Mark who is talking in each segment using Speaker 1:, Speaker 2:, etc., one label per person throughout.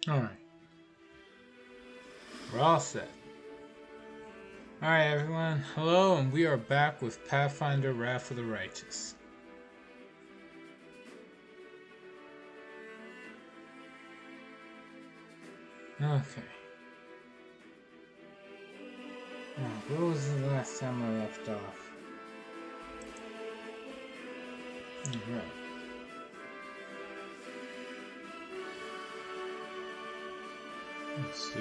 Speaker 1: Alright. We're all set. Alright everyone, hello, and we are back with Pathfinder Wrath of the Righteous. Okay. Now, where was the last time I left off? Alright. Let's see.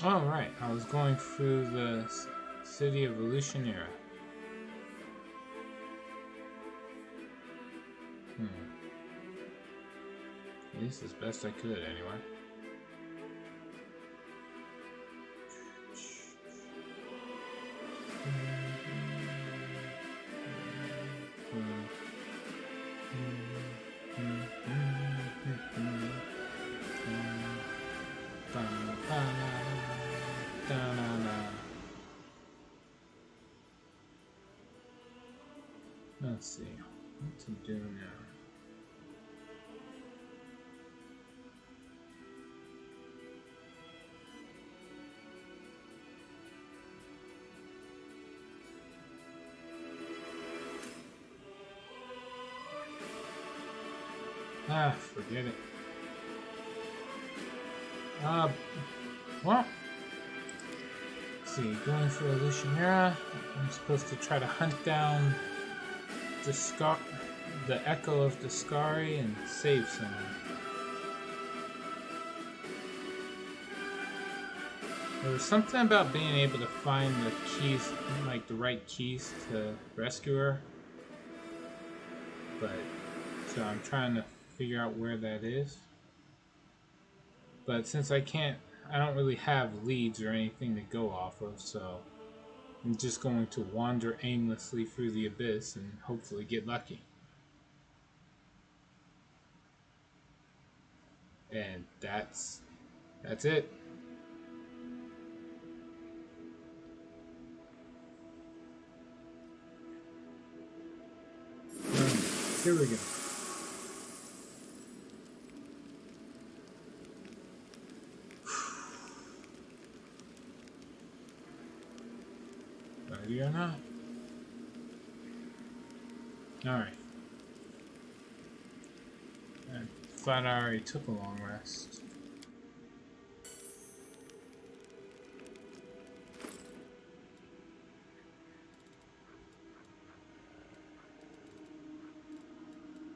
Speaker 1: Alright, I was going through the city of Illusionera. At least as best I could, anyway. Let's see, what to do now. Forget it. Well, let's see, going for Illusionera, I'm supposed to try to hunt down the Echo of Discari and save someone. There was something about being able to find the keys, like the right keys to rescue her. But, so I'm trying to figure out where that is. But since I don't really have leads or anything to go off of, so I'm just going to wander aimlessly through the abyss and hopefully get lucky. And that's it. Here we go. Ready or not? Alright. I thought I already took a long rest.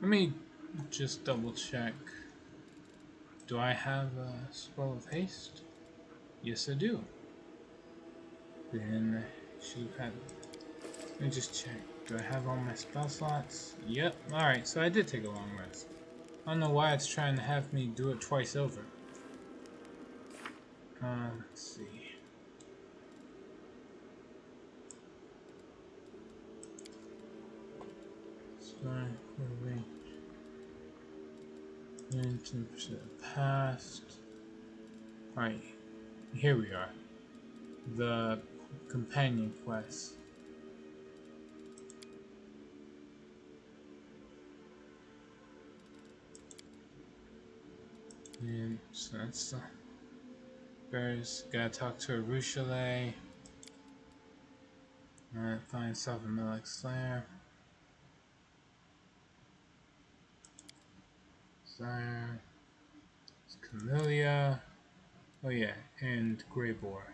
Speaker 1: Let me just double check. Do I have a Scroll of Haste? Yes, I do. Then I should have had. Let me just check. Do I have all my spell slots? Yep. Alright, so I did take a long rest. I don't know why it's trying to have me do it twice over. Let's see. Sorry, range. 19% past. Alright, here we are. The companion quest. And so that's the bears. Gotta talk to a Ruchelet. Alright, find Salvamelic Slayer. Sire. Camellia. Oh yeah, and Greybore.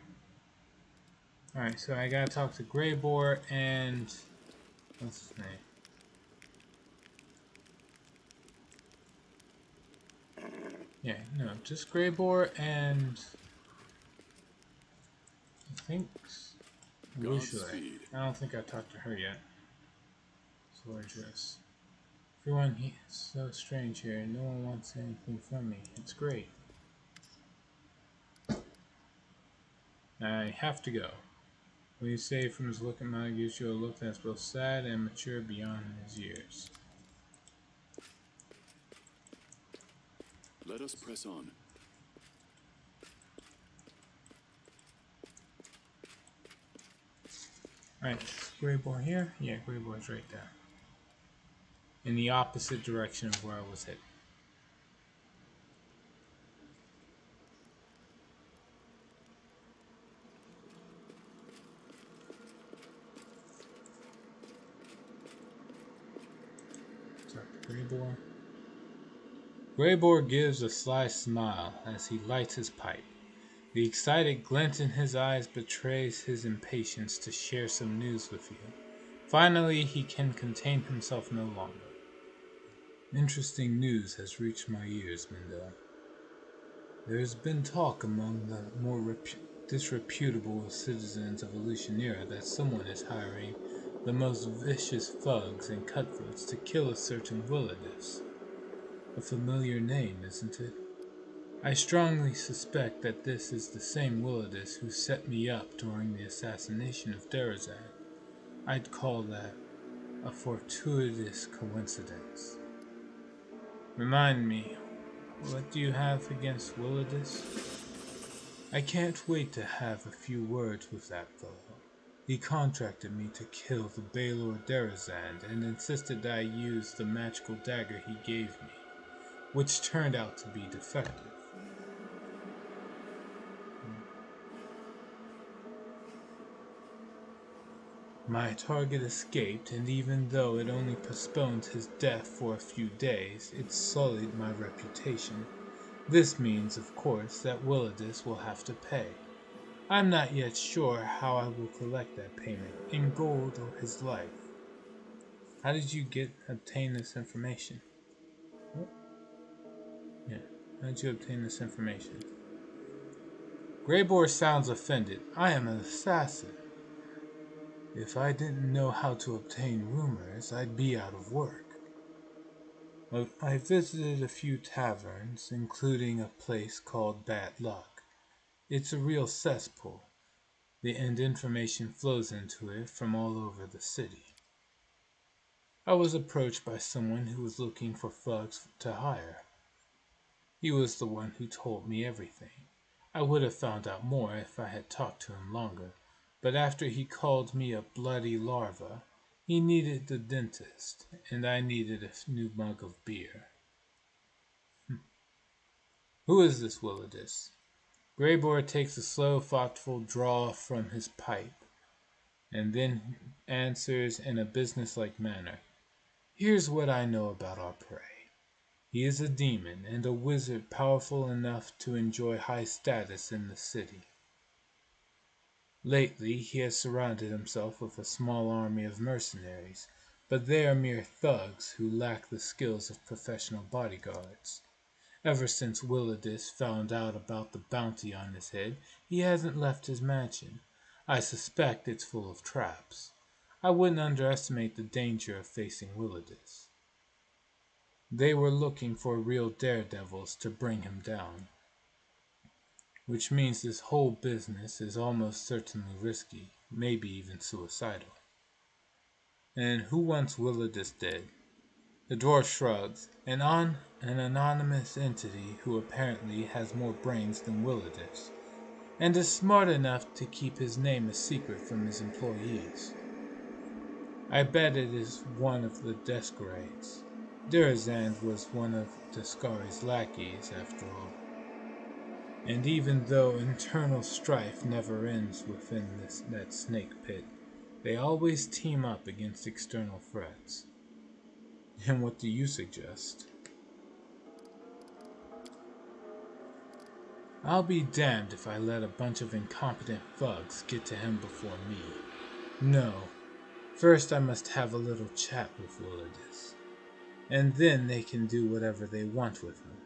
Speaker 1: Alright, so I gotta talk to Greybore and what's his name? Yeah, no, just Greybore and I think Lucia. I don't think I talked to her yet. Sorceress. Everyone is so strange here. No one wants anything from me. It's great. I have to go. What you say from his look at mine gives you a look that's both sad and mature beyond his years.
Speaker 2: Let us press on.
Speaker 1: Alright, Greybore here? Yeah, Greybore's right there. in the opposite direction of where I was headed. Sorry, Greybor. Greybor gives a sly smile as he lights his pipe. The excited glint in his eyes betrays his impatience to share some news with you. Finally, he can contain himself no longer. Interesting news has reached my ears, Mindel. There has been talk among the more disreputable citizens of Elutionera that someone is hiring the most vicious thugs and cutthroats to kill a certain Willidus. A familiar name, isn't it? I strongly suspect that this is the same Willidus who set me up during the assassination of Derazan. I'd call that a fortuitous coincidence. Remind me, what do you have against Willidus? I can't wait to have a few words with that fellow. He contracted me to kill the Baylor Derazand and insisted that I use the magical dagger he gave me, which turned out to be defective. My target escaped, and even though it only postponed his death for a few days, it sullied my reputation. This means, of course, that Willidus will have to pay. I'm not yet sure how I will collect that payment, in gold or his life. How did you obtain this information? What? Yeah, how did you obtain this information? Greybor sounds offended. I am an assassin. If I didn't know how to obtain rumors, I'd be out of work. I visited a few taverns, including a place called Bad Luck. It's a real cesspool, and information flows into it from all over the city. I was approached by someone who was looking for thugs to hire. He was the one who told me everything. I would have found out more if I had talked to him longer, but after he called me a bloody larva, he needed the dentist, and I needed a new mug of beer. Who is this Willidus? Greybor takes a slow, thoughtful draw from his pipe, and then answers in a businesslike manner. Here's what I know about our prey. He is a demon and a wizard powerful enough to enjoy high status in the city. Lately he has surrounded himself with a small army of mercenaries, but they are mere thugs who lack the skills of professional bodyguards. Ever since Willidus found out about the bounty on his head, he hasn't left his mansion. I suspect it's full of traps. I wouldn't underestimate the danger of facing Willidus. They were looking for real daredevils to bring him down, which means this whole business is almost certainly risky, maybe even suicidal. And who wants Willidus dead? The dwarf shrugs. An anonymous entity who apparently has more brains than Willidus, and is smart enough to keep his name a secret from his employees. I bet it is one of the Descarades. Derazand was one of Descaries' lackeys, after all. And even though internal strife never ends within that snake pit, they always team up against external threats. And what do you suggest? I'll be damned if I let a bunch of incompetent thugs get to him before me. No, first I must have a little chat with Willidus, and then they can do whatever they want with him.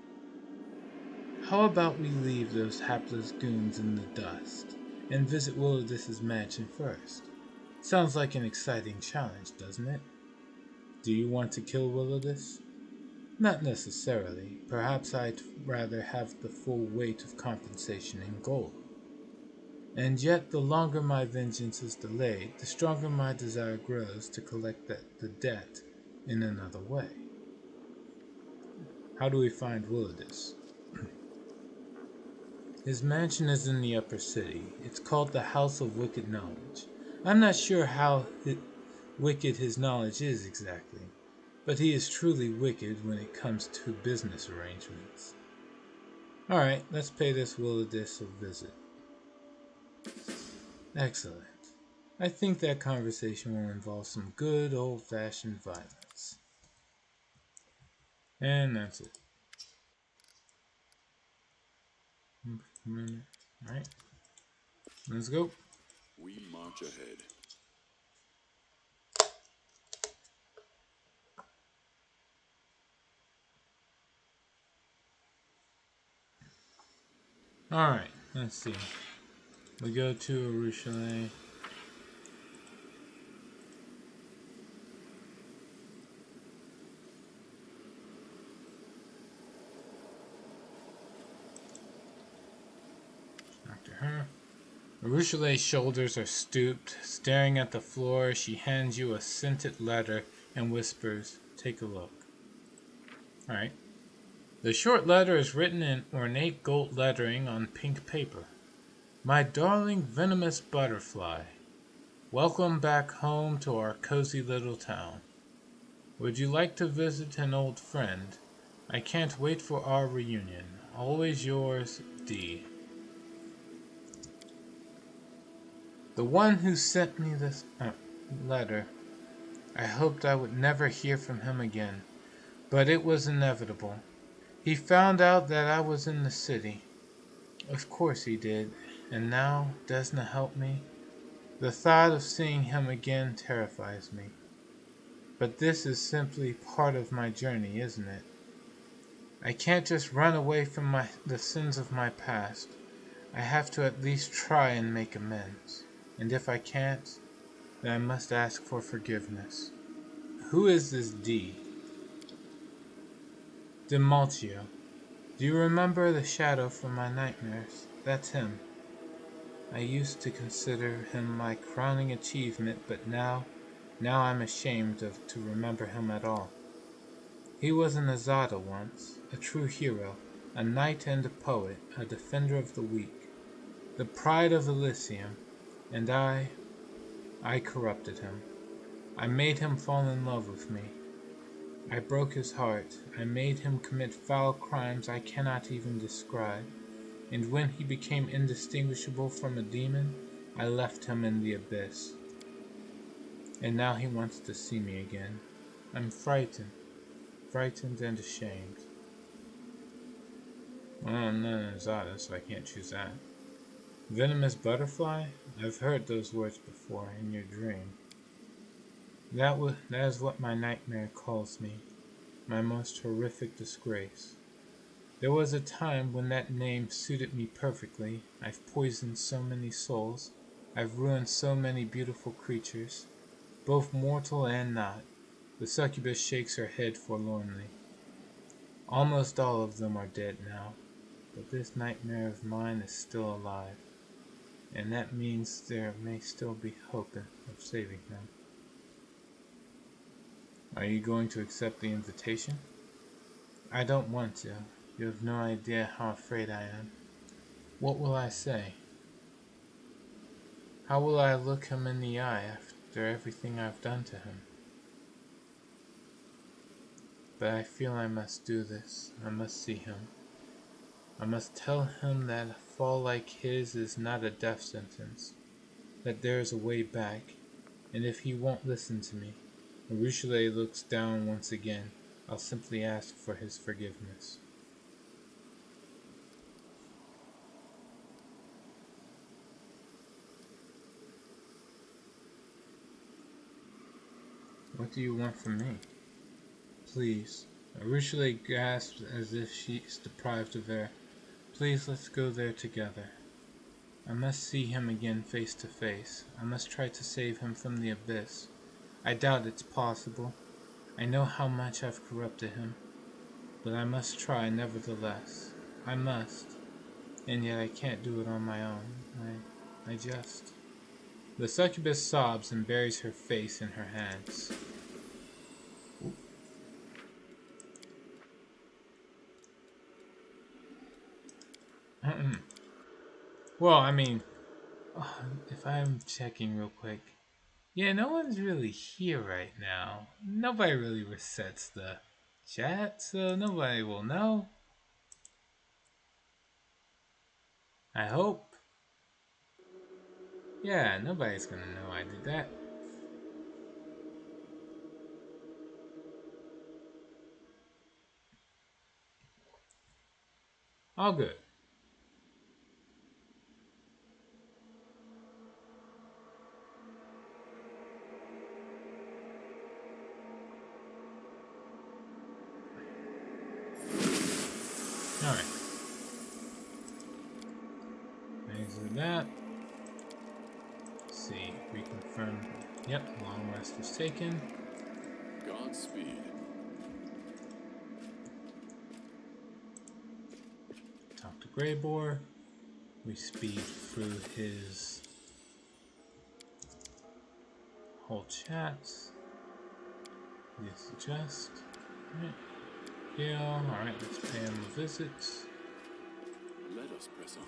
Speaker 1: How about we leave those hapless goons in the dust, and visit Willidus's mansion first? Sounds like an exciting challenge, doesn't it? Do you want to kill Willidus? Not necessarily. Perhaps I'd rather have the full weight of compensation in gold. And yet, the longer my vengeance is delayed, the stronger my desire grows to collect the debt in another way. How do we find Willidus? His mansion is in the upper city. It's called the House of Wicked Knowledge. I'm not sure how wicked his knowledge is exactly, but he is truly wicked when it comes to business arrangements. Alright, let's pay this Willadis a visit. Excellent. I think that conversation will involve some good old-fashioned violence. And that's it. Alright, let's go.
Speaker 2: We march ahead.
Speaker 1: Alright, let's see. We go to Arushalet. After her. Arushalet's shoulders are stooped, staring at the floor. She hands you a scented letter and whispers, "Take a look." Alright. The short letter is written in ornate gold lettering on pink paper. "My darling venomous butterfly, welcome back home to our cozy little town. Would you like to visit an old friend? I can't wait for our reunion. Always yours, D." The one who sent me this letter. I hoped I would never hear from him again, but it was inevitable. He found out that I was in the city. Of course he did, and now Desna helped me. The thought of seeing him again terrifies me. But this is simply part of my journey, isn't it? I can't just run away from the sins of my past. I have to at least try and make amends. And if I can't, then I must ask for forgiveness. Who is this D? Demaltio. Do you remember the shadow from my nightmares? That's him. I used to consider him my crowning achievement, but now I'm ashamed to remember him at all. He was an Azada once, a true hero, a knight and a poet, a defender of the weak, the pride of Elysium, and I corrupted him. I made him fall in love with me. I broke his heart. I made him commit foul crimes I cannot even describe. And when he became indistinguishable from a demon, I left him in the abyss. And now he wants to see me again. I'm frightened and ashamed. Well, I'm not an Azada, so I can't choose that. Venomous butterfly? I've heard those words before, in your dream. That is what my nightmare calls me, my most horrific disgrace. There was a time when that name suited me perfectly. I've poisoned so many souls. I've ruined so many beautiful creatures, both mortal and not. The succubus shakes her head forlornly. Almost all of them are dead now, but this nightmare of mine is still alive, and that means there may still be hope of saving him. Are you going to accept the invitation? I don't want to. You have no idea how afraid I am. What will I say? How will I look him in the eye after everything I've done to him? But I feel I must do this. I must see him. I must tell him that a fall like his is not a death sentence, that there is a way back, and if he won't listen to me, Arushalet looks down once again, I'll simply ask for his forgiveness. What do you want from me? Please. Arushalet gasps as if she is deprived of air. Please, let's go there together. I must see him again face to face. I must try to save him from the abyss. I doubt it's possible. I know how much I've corrupted him. But I must try nevertheless. I must. And yet I can't do it on my own. I just... The succubus sobs and buries her face in her hands. Well, I mean, if I'm checking real quick. Yeah, no one's really here right now. Nobody really resets the chat, so nobody will know. I hope. Yeah, nobody's gonna know I did that. All good. Alright. Exit that. Let's see, reconfirm. Yep, long rest was taken.
Speaker 2: Godspeed.
Speaker 1: Talk to Greybore. We speed through his whole chats. Please adjust. Alright. Gail. Alright, let's pay him a visit.
Speaker 2: Let us press on.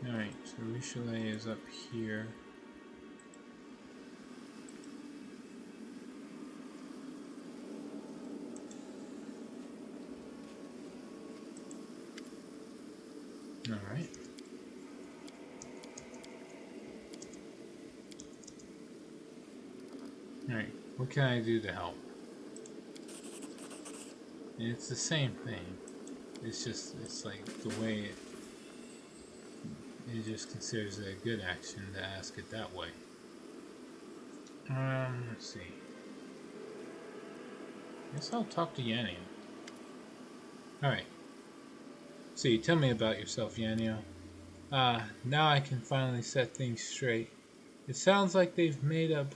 Speaker 1: Alright, so Richelieu is up here. Alright. Alright, what can I do to help? And it's the same thing. It's like the way it just considers it a good action to ask it that way. Let's see. Guess I'll talk to Yanio. Alright. So tell me about yourself, Yanio. Now I can finally set things straight. It sounds like they've made up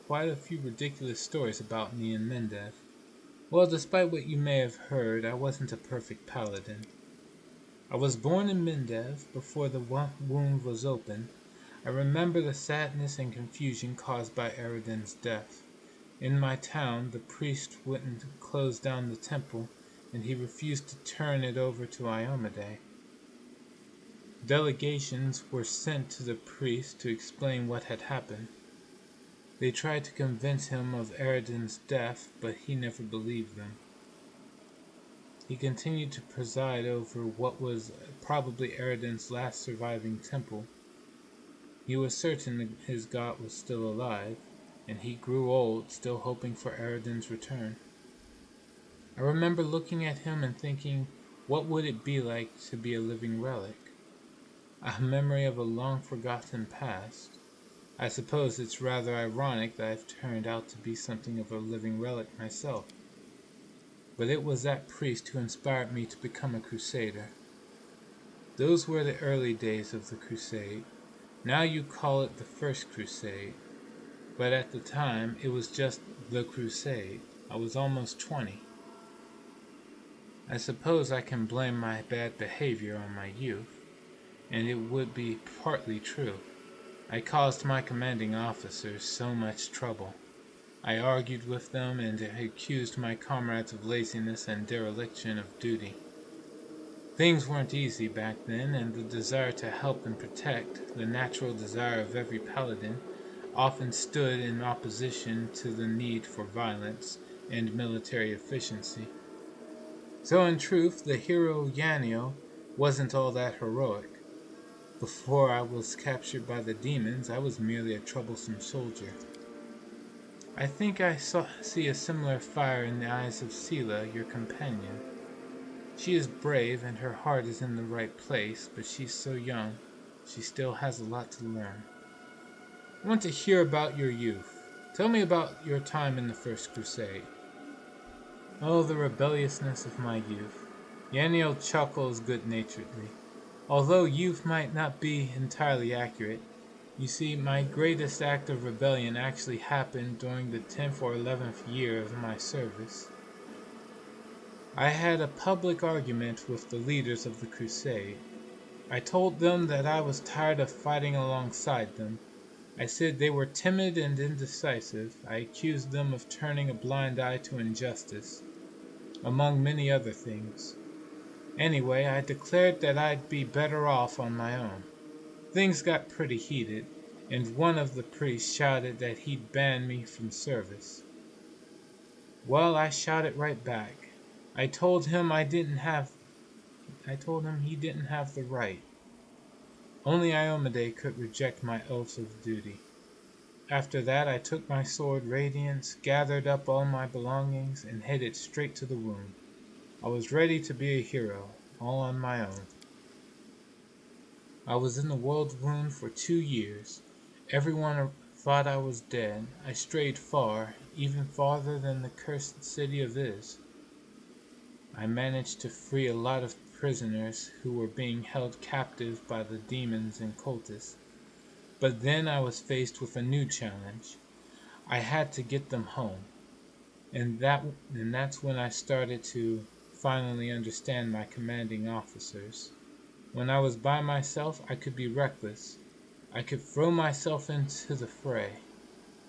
Speaker 1: quite a few ridiculous stories about me and Mendev. Well, despite what you may have heard, I wasn't a perfect paladin. I was born in Mendev before the wound was open. I remember the sadness and confusion caused by Eridan's death. In my town, the priest wouldn't close down the temple, and he refused to turn it over to Iomade. Delegations were sent to the priest to explain what had happened. They tried to convince him of Eridan's death, but he never believed them. He continued to preside over what was probably Eridan's last surviving temple. He was certain his god was still alive, and he grew old, still hoping for Eridan's return. I remember looking at him and thinking, what would it be like to be a living relic? A memory of a long-forgotten past. I suppose it's rather ironic that I've turned out to be something of a living relic myself. But it was that priest who inspired me to become a crusader. Those were the early days of the crusade. Now you call it the First Crusade. But at the time, it was just the crusade. I was almost 20. I suppose I can blame my bad behavior on my youth, and it would be partly true. I caused my commanding officers so much trouble. I argued with them and accused my comrades of laziness and dereliction of duty. Things weren't easy back then, and the desire to help and protect, the natural desire of every paladin, often stood in opposition to the need for violence and military efficiency. So in truth, the hero Yanio wasn't all that heroic. Before I was captured by the demons, I was merely a troublesome soldier. I think I see a similar fire in the eyes of Sela, your companion. She is brave and her heart is in the right place, but she's so young. She still has a lot to learn. I want to hear about your youth. Tell me about your time in the First Crusade. Oh, the rebelliousness of my youth. Yanio chuckles good-naturedly. Although youth might not be entirely accurate, you see, my greatest act of rebellion actually happened during the 10th or 11th year of my service. I had a public argument with the leaders of the crusade. I told them that I was tired of fighting alongside them. I said they were timid and indecisive. I accused them of turning a blind eye to injustice. among many other things. Anyway, I declared that I'd be better off on my own. Things got pretty heated, and one of the priests shouted that he'd ban me from service. Well, I shouted right back. I told him he didn't have the right. Only Iomade could reject my oath of duty. After that I took my sword Radiance, gathered up all my belongings, and headed straight to the wound. I was ready to be a hero, all on my own. I was in the world wound for 2 years. Everyone thought I was dead. I strayed far, even farther than the cursed city of Iz. I managed to free a lot of prisoners who were being held captive by the demons and cultists. But then I was faced with a new challenge. I had to get them home. And that's when I started to finally understand my commanding officers. When I was by myself, I could be reckless. I could throw myself into the fray.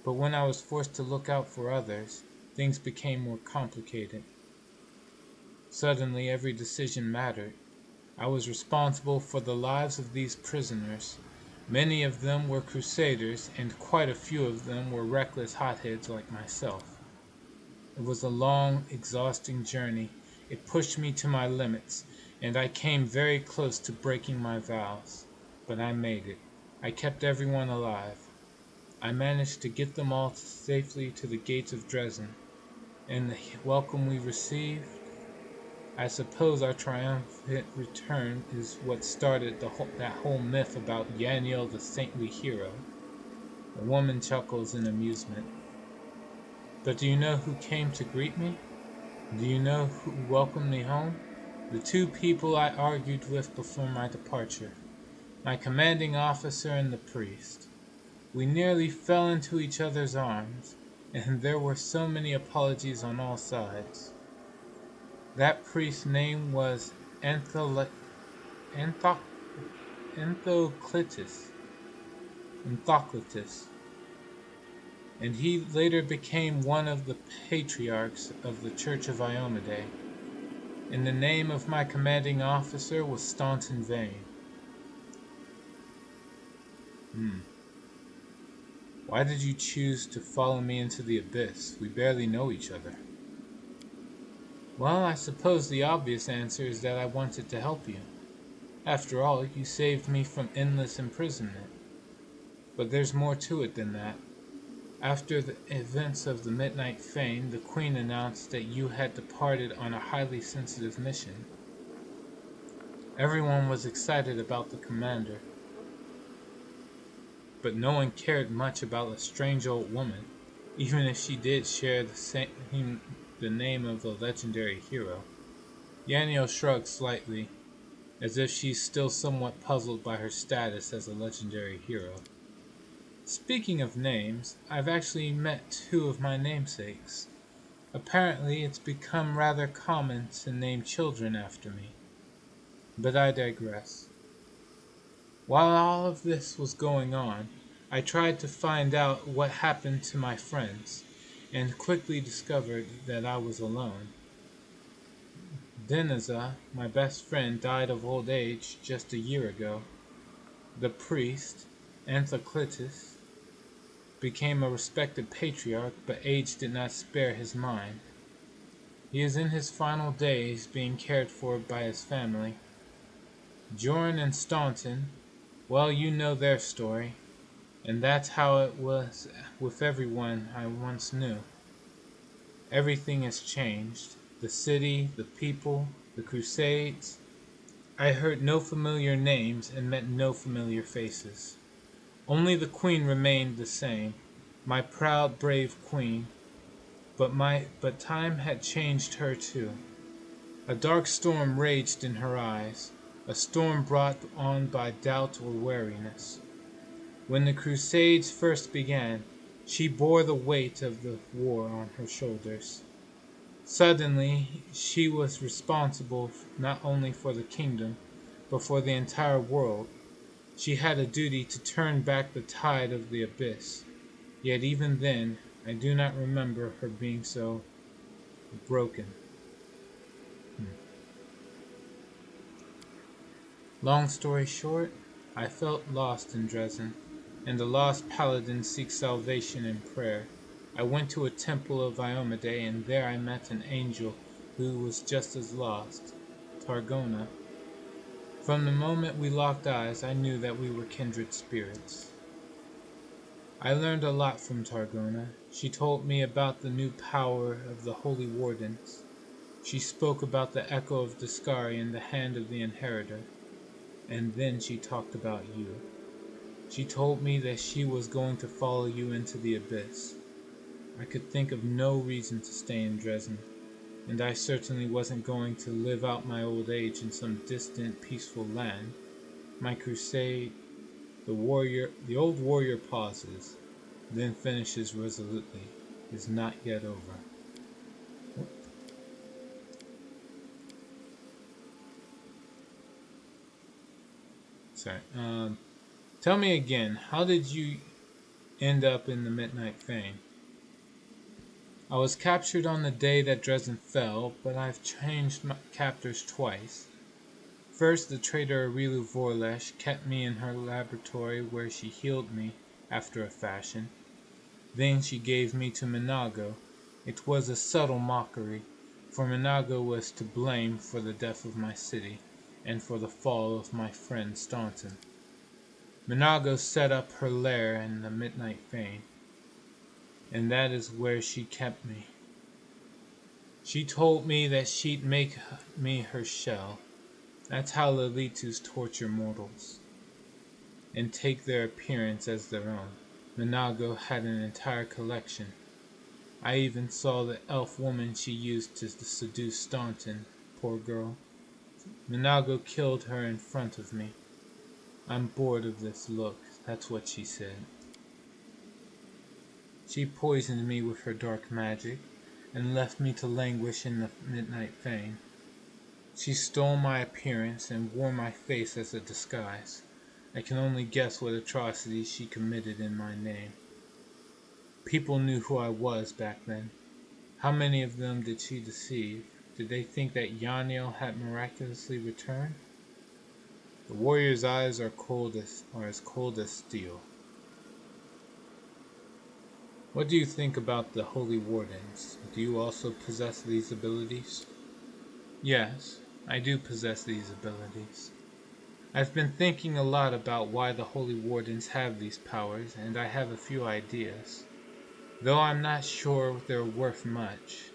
Speaker 1: But when I was forced to look out for others, things became more complicated. Suddenly, every decision mattered. I was responsible for the lives of these prisoners. Many of them were crusaders, and quite a few of them were reckless hotheads like myself. It was a long, exhausting journey. It pushed me to my limits, and I came very close to breaking my vows. But I made it. I kept everyone alive. I managed to get them all safely to the gates of Dresden, and the welcome we received. I suppose our triumphant return is what started that whole myth about Yaniel the saintly hero. The woman chuckles in amusement. But do you know who came to greet me? Do you know who welcomed me home? The two people I argued with before my departure. My commanding officer and the priest. We nearly fell into each other's arms, and there were so many apologies on all sides. That priest's name was Anthoclitus, and he later became one of the patriarchs of the Church of Iomade. And the name of my commanding officer was Staunton Vane. Why did you choose to follow me into the abyss? We barely know each other. Well, I suppose the obvious answer is that I wanted to help you. After all, you saved me from endless imprisonment. But there's more to it than that. After the events of the Midnight Fane, the Queen announced that you had departed on a highly sensitive mission. Everyone was excited about the commander, but no one cared much about a strange old woman, even if she did share the name of a legendary hero. Yaniel shrugged slightly, as if she's still somewhat puzzled by her status as a legendary hero. Speaking of names, I've actually met two of my namesakes. Apparently, it's become rather common to name children after me. But I digress. While all of this was going on, I tried to find out what happened to my friends, and quickly discovered that I was alone. Deniza, my best friend, died of old age just a year ago. The priest, Anthoclitus, became a respected patriarch, but age did not spare his mind. He is in his final days, being cared for by his family. Joran and Staunton, well, you know their story, and that's how it was with everyone I once knew. Everything has changed. The city, the people, the crusades. I heard no familiar names and met no familiar faces. Only the Queen remained the same, my proud, brave Queen, but time had changed her too. A dark storm raged in her eyes, a storm brought on by doubt or weariness. When the Crusades first began, she bore the weight of the war on her shoulders. Suddenly, she was responsible not only for the kingdom, but for the entire world. She had a duty to turn back the tide of the abyss. Yet even then, I do not remember her being so broken. Long story short, I felt lost in Dresden, and the lost paladin seeks salvation in prayer. I went to a temple of Iomade, and there I met an angel who was just as lost, Targona. From the moment we locked eyes, I knew that we were kindred spirits. I learned a lot from Targona. She told me about the new power of the Holy Wardens. She spoke about the echo of Discari and the hand of the Inheritor. And then she talked about you. She told me that she was going to follow you into the abyss. I could think of no reason to stay in Dresden, and I certainly wasn't going to live out my old age in some distant, peaceful land. My crusade, the old warrior pauses, then finishes resolutely, is not yet over. Sorry. Tell me again, how did you end up in the Midnight Fane? I was captured on the day that Dresden fell, but I've changed my captors twice. First, the traitor Arilu Vorlesh kept me in her laboratory where she healed me, after a fashion. Then she gave me to Minago. It was a subtle mockery, for Minago was to blame for the death of my city, and for the fall of my friend Staunton. Minago set up her lair in the Midnight Fane, and that is where she kept me. She told me that she'd make me her shell. That's how Lelitus torture mortals, and take their appearance as their own. Minago had an entire collection. I even saw the elf woman she used to seduce Staunton, poor girl. Minago killed her in front of me. I'm bored of this look, that's what she said. She poisoned me with her dark magic, and left me to languish in the Midnight Fane. She stole my appearance and wore my face as a disguise. I can only guess what atrocities she committed in my name. People knew who I was back then. How many of them did she deceive? Did they think that Yaniel had miraculously returned? The warrior's eyes are as cold as steel. What do you think about the Holy Wardens? Do you also possess these abilities? Yes, I do possess these abilities. I've been thinking a lot about why the Holy Wardens have these powers, and I have a few ideas, though I'm not sure they're worth much.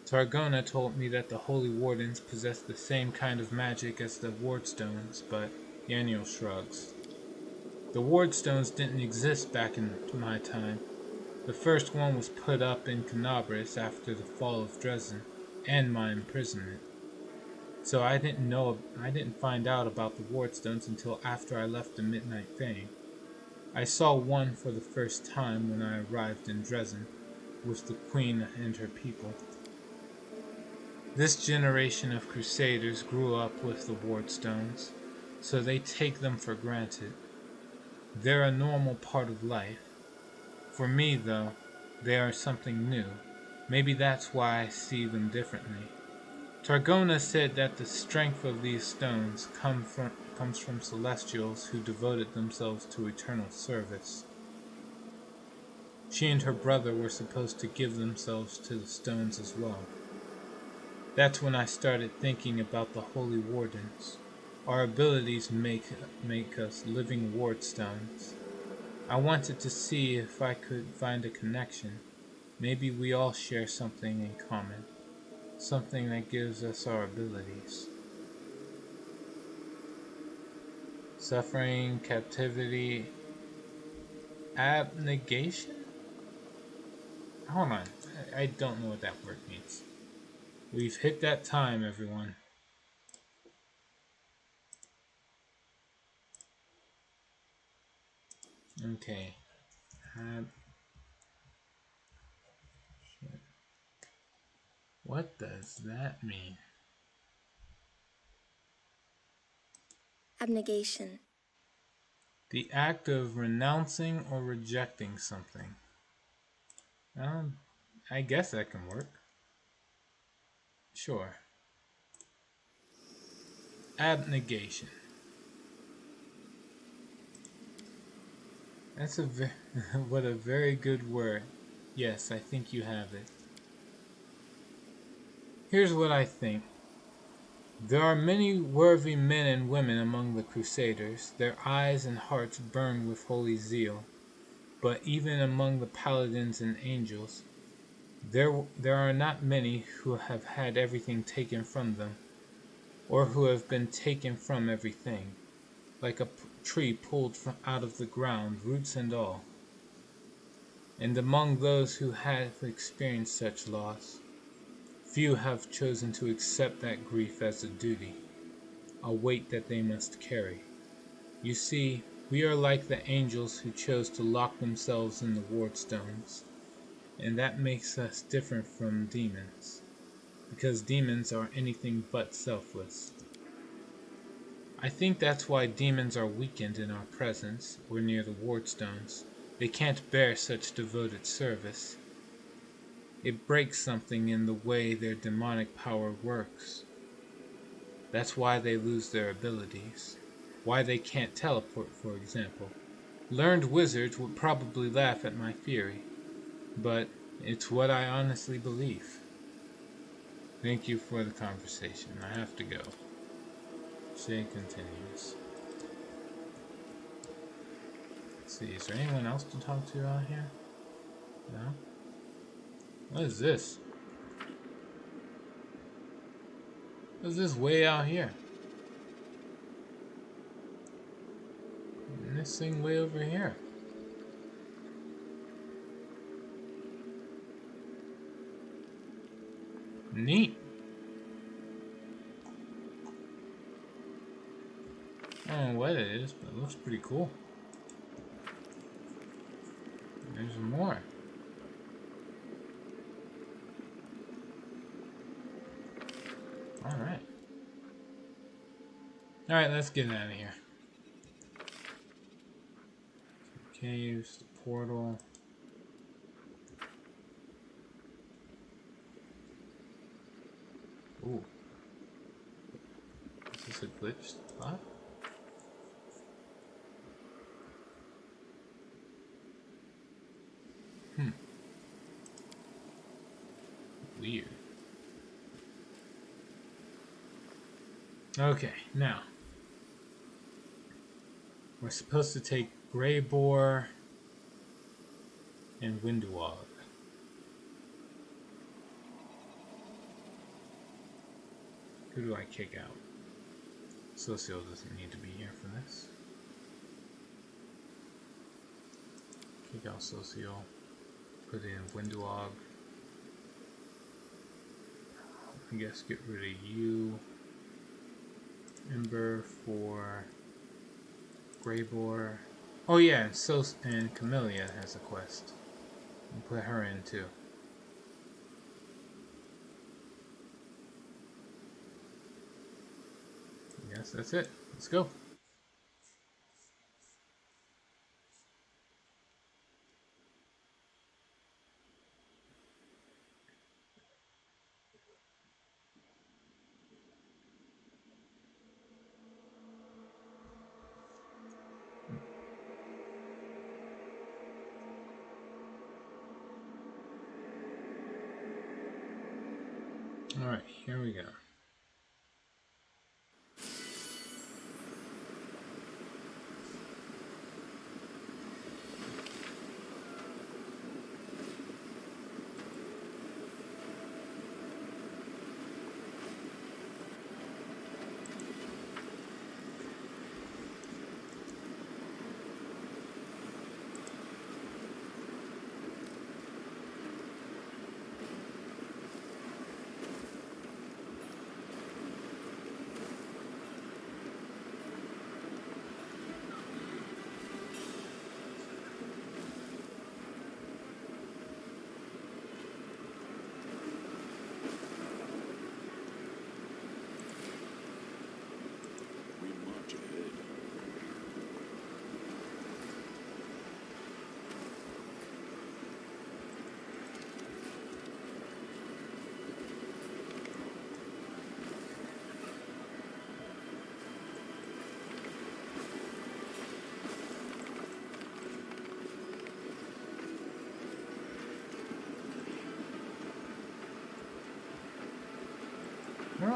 Speaker 1: Targona told me that the Holy Wardens possess the same kind of magic as the Wardstones, but Yaniel shrugs. The Wardstones didn't exist back in my time. The first one was put up in Canabris after the fall of Dresden and my imprisonment. So I didn't find out about the Wardstones until after I left the Midnight Fane. I saw one for the first time when I arrived in Dresden with the Queen and her people. This generation of crusaders grew up with the Wardstones, so they take them for granted. They're a normal part of life. For me, though, they are something new. Maybe that's why I see them differently. Targona said that the strength of these stones comes from celestials who devoted themselves to eternal service. She and her brother were supposed to give themselves to the stones as well. That's when I started thinking about the Holy Wardens. Our abilities make us living wardstones. I wanted to see if I could find a connection. Maybe we all share something in common. Something that gives us our abilities. Suffering, captivity, abnegation? Hold on, I don't know what that word means. We've hit that time, everyone. Okay. What does that mean?
Speaker 3: Abnegation.
Speaker 1: The act of renouncing or rejecting something. I guess that can work. Sure. Abnegation. That's what a very good word. Yes, I think you have it. Here's what I think. There are many worthy men and women among the Crusaders. Their eyes and hearts burn with holy zeal. But even among the paladins and angels, there are not many who have had everything taken from them, or who have been taken from everything, like a tree pulled out of the ground, roots and all. And among those who have experienced such loss, few have chosen to accept that grief as a duty, a weight that they must carry. You see, we are like the angels who chose to lock themselves in the ward stones, and that makes us different from demons, because demons are anything but selfless. I think that's why demons are weakened in our presence, or near the ward stones. They can't bear such devoted service. It breaks something in the way their demonic power works. That's why they lose their abilities. Why they can't teleport, for example. Learned wizards would probably laugh at my theory, but it's what I honestly believe. Thank you for the conversation. I have to go. Shay continues. Let's see, is there anyone else to talk to out here? No? What is this? What is this way out here? And this thing way over here. Neat. I don't know what it is, but it looks pretty cool. There's more. Alright. Alright, let's get out of here. Caves, the portal. Ooh. Is this a glitched spot? Weird. Okay, now. We're supposed to take Grey Boar and Windwog. Who do I kick out? Socio doesn't need to be here for this. Kick out Socio. Put in Windwog. I guess get rid of you. Ember for Grey Boar. Oh yeah, and Camellia has a quest. And put her in too. Yes, that's it. Let's go. Alright, here we go.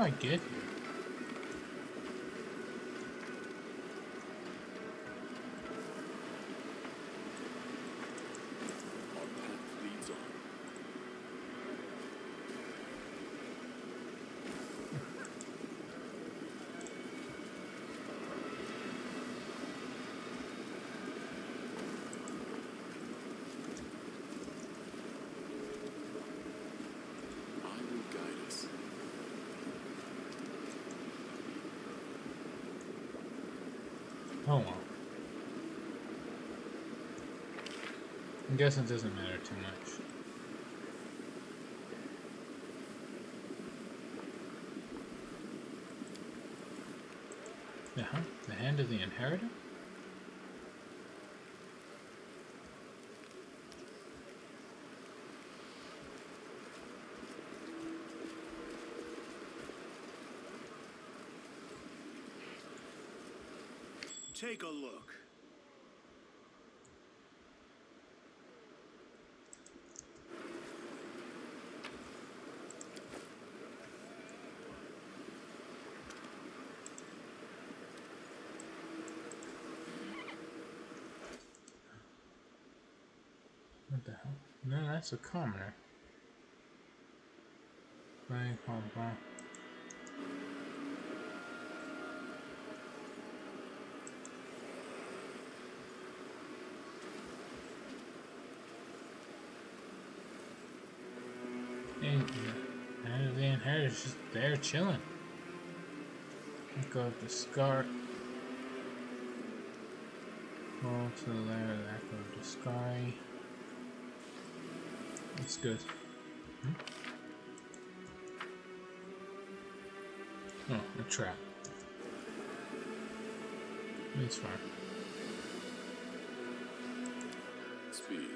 Speaker 1: I get here?
Speaker 2: Our path leads on. I will guide us.
Speaker 1: Oh well. I guess it doesn't matter too much. The hand of the inheritor?
Speaker 3: Take a look.
Speaker 1: What the hell? No, that's a commoner. Right, hold on. Hey, the hand of the inheritor's just there chilling. Go up the scar. Go to the layer of the echo of the sky. That's good. Oh, a trap. It's fine.
Speaker 2: Speed.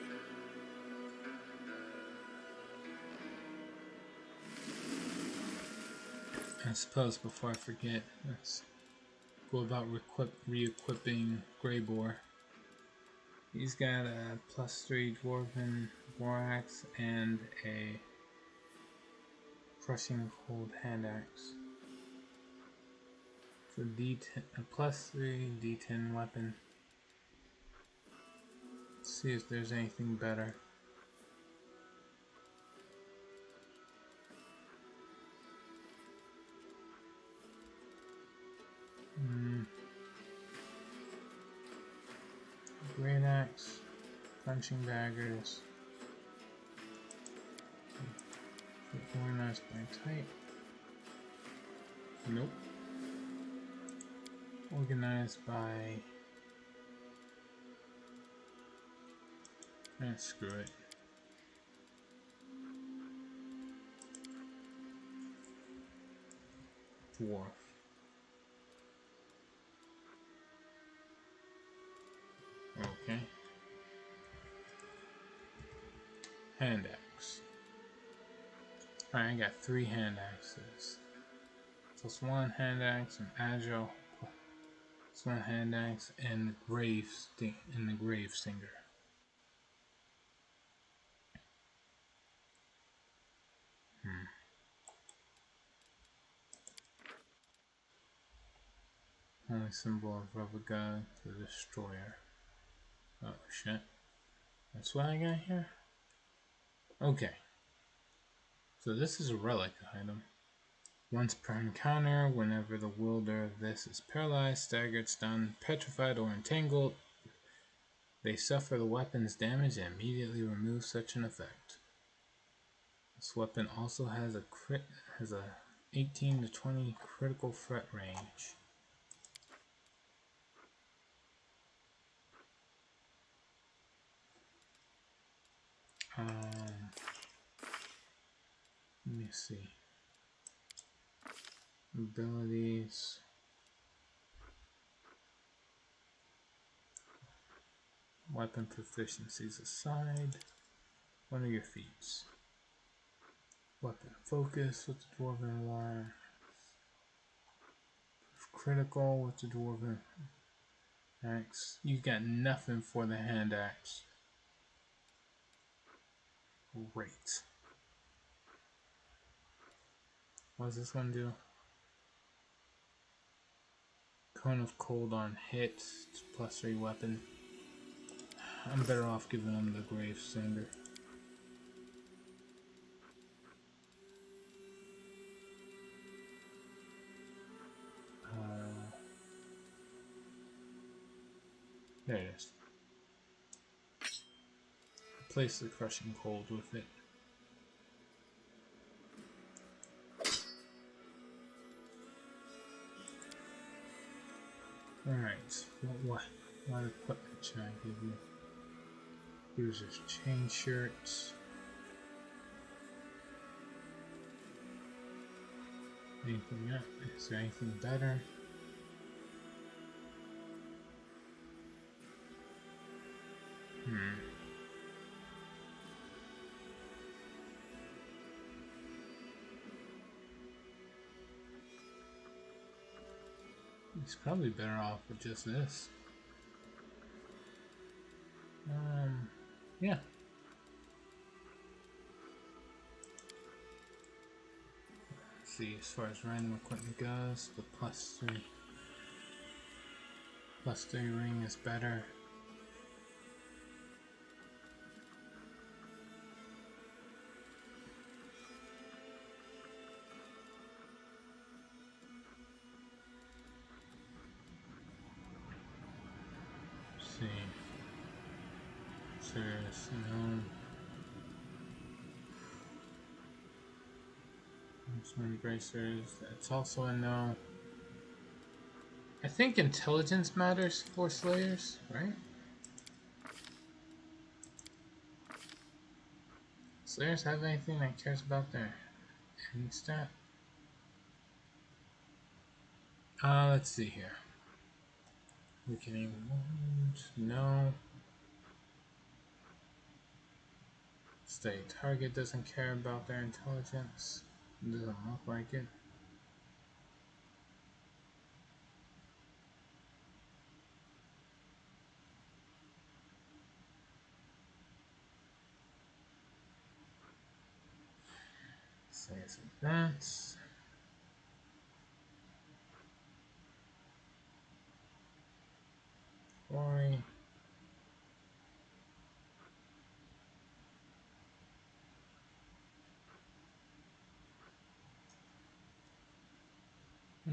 Speaker 1: I suppose before I forget, let's go about re-equipping Greybore. He's got a +3 Dwarven War Axe and a Crushing Cold Hand Axe. It's a D10, a +3 D10 weapon. Let's see if there's anything better. Great Axe, Punching Daggers, organized by type. Nope. Organized by. Screw it. Dwarf. Okay. Hand axe. Alright, I got 3 hand axes. Plus 1 hand axe and agile. Plus 1 hand axe and the grave stinger. Only symbol of rubber god, the destroyer. Oh shit. That's what I got here? Okay. So this is a relic item. Once per encounter, whenever the wielder of this is paralyzed, staggered, stunned, petrified, or entangled, they suffer the weapon's damage and immediately remove such an effect. This weapon also has a 18 to 20 critical threat range. Let me see. Abilities. Weapon proficiencies aside. What are your feats? Weapon focus with the Dwarven War. Critical with the Dwarven Axe. You got nothing for the hand axe. Great. What does this one do? Cone of Cold on hit. It's +3 weapon. I'm better off giving him the Grave Singer. There it is. Replace the Crushing Cold with it. Alright, what equipment should I give you? Here's his chain shirts. Anything else? Is there anything better? He's probably better off with just this. Yeah. Let's see, as far as random equipment goes, the +3 ring is better. Let's see. Serious, no. Swim bracers, that's also a no. I think intelligence matters for Slayers, right? Slayers have anything that cares about their end stat? Let's see here. Weakening wound, no. Stay target doesn't care about their intelligence. Doesn't look like it. Slayers advance. Quarry.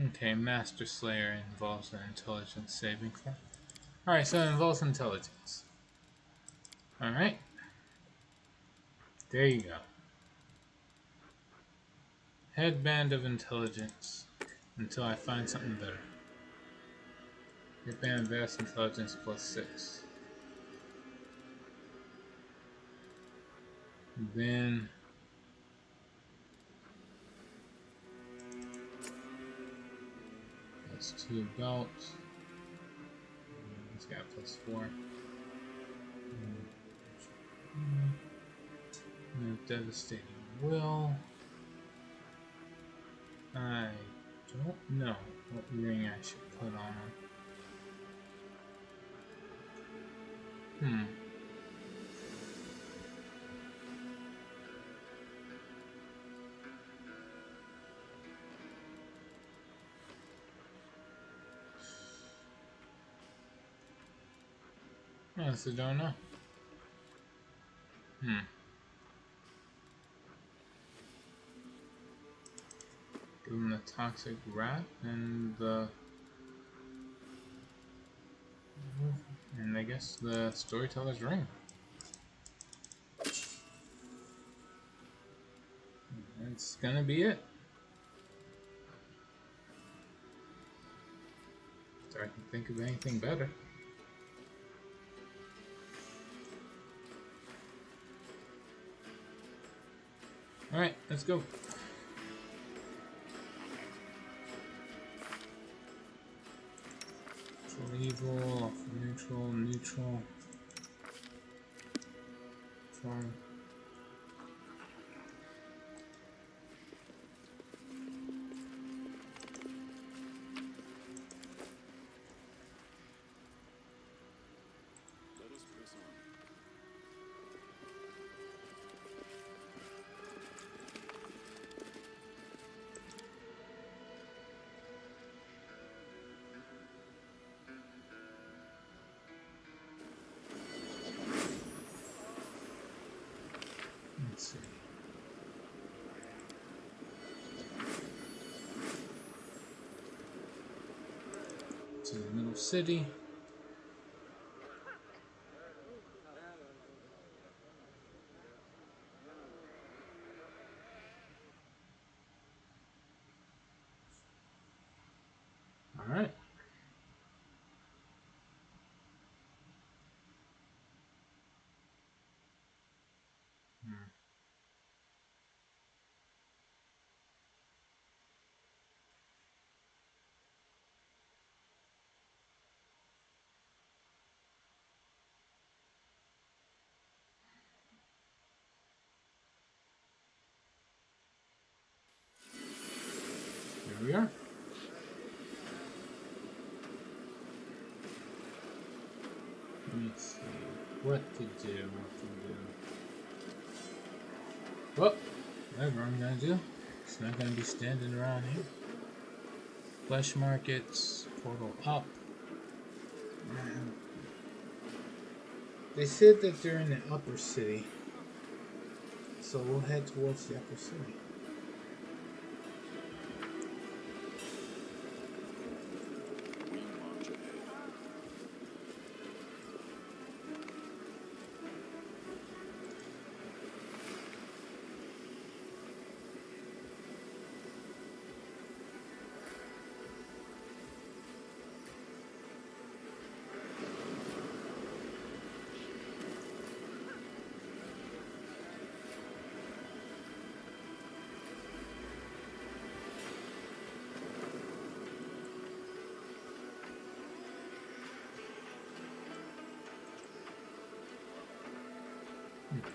Speaker 1: Okay, Master Slayer involves an intelligence saving throw. Alright, so it involves intelligence. Alright. There you go. Headband of intelligence. Until I find something better. Headband of vast intelligence +6. Then +2 belt. It's got +4. Devastating will. I don't know what ring I should put on him. I honestly don't know. Give him the Toxic Rat and the... and I guess the Storyteller's Ring. That's gonna be it. So I can think of anything better. Alright, let's go. Evil, neutral, neutral. Fine.
Speaker 2: Let us press on.
Speaker 1: This is the middle city. Alright. Here we are. Let's see what to do. Well, whatever I'm gonna do. It's not gonna be standing around here. Flesh markets, portal up. They said that they're in the upper city, so we'll head towards the upper city.
Speaker 2: We march ahead.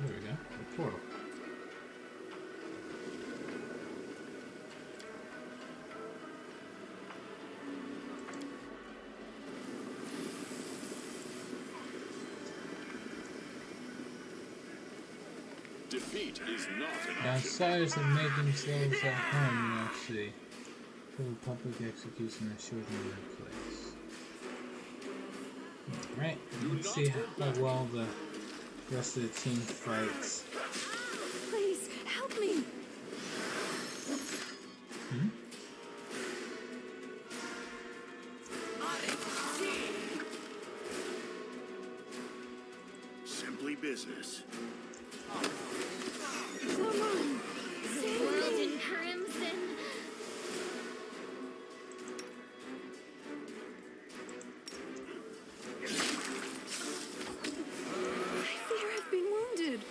Speaker 1: There we go. The portal.
Speaker 2: Defeat is not an option.
Speaker 1: Outsiders that make themselves at home, you actually. For the public execution is shortly in place. Alright, let's see how well the rest of the team fights.
Speaker 4: Please, help me!
Speaker 3: Simply business.
Speaker 4: Someone! Save
Speaker 5: World
Speaker 4: me!
Speaker 5: in crimson.
Speaker 4: I fear I've been wounded.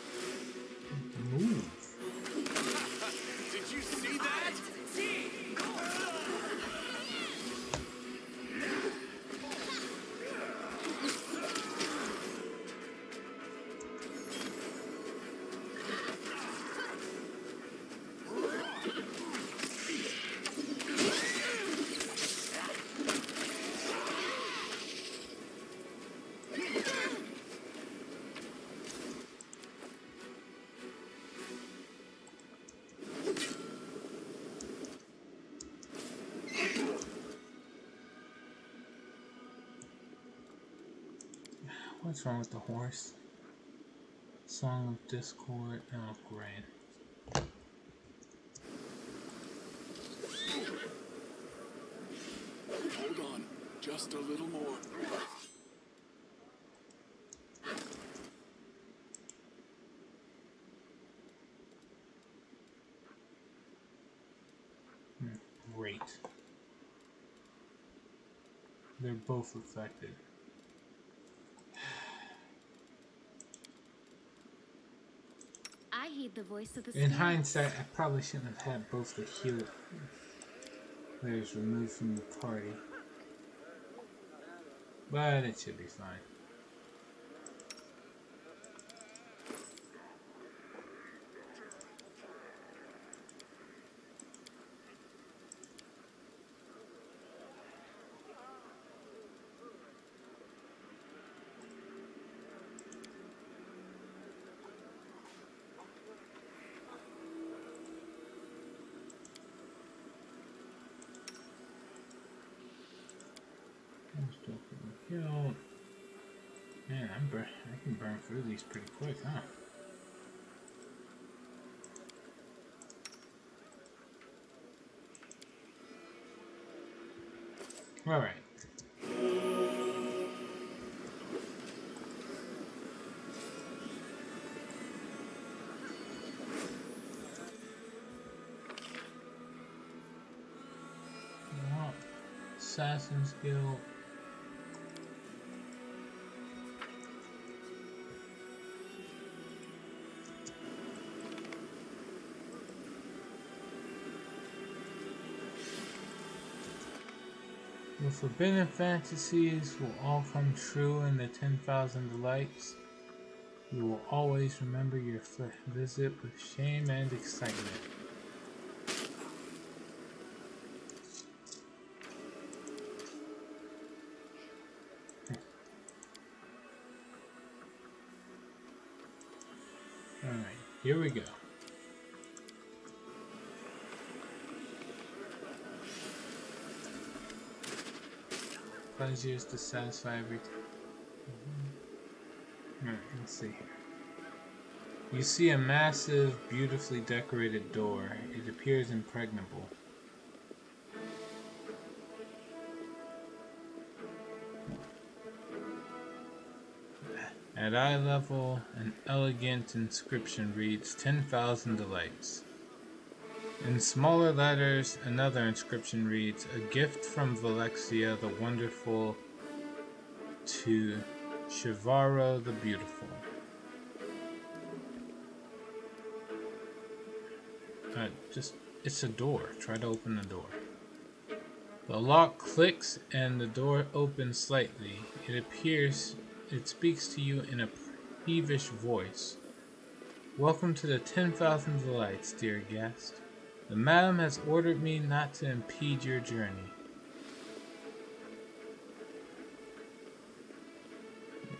Speaker 1: Move.
Speaker 2: Did you see that?
Speaker 1: What's wrong with the horse? Song of Discord. Oh, great.
Speaker 2: Hold on. Just a little more.
Speaker 1: Great. They're both affected.
Speaker 5: I heed the voice of the
Speaker 1: In
Speaker 5: spirit.
Speaker 1: hindsight, I probably shouldn't have had both the healer players removed from the party. But it should be fine. Kill. Man, I can burn through these pretty quick, huh? Alright. Assassin's Guild. The forbidden fantasies will all come true in the 10,000 delights. You will always remember your visit with shame and excitement. Alright, here we go. Pleasures to satisfy every time. Alright, let's see here. You see a massive, beautifully decorated door. It appears impregnable. At eye level, an elegant inscription reads 10,000 delights. In smaller letters, another inscription reads, a gift from Valexia the Wonderful to Shivaro the Beautiful. It's a door. Try to open the door. The lock clicks and the door opens slightly. It speaks to you in a peevish voice. Welcome to the 10,000 delights, dear guest. The madam has ordered me not to impede your journey.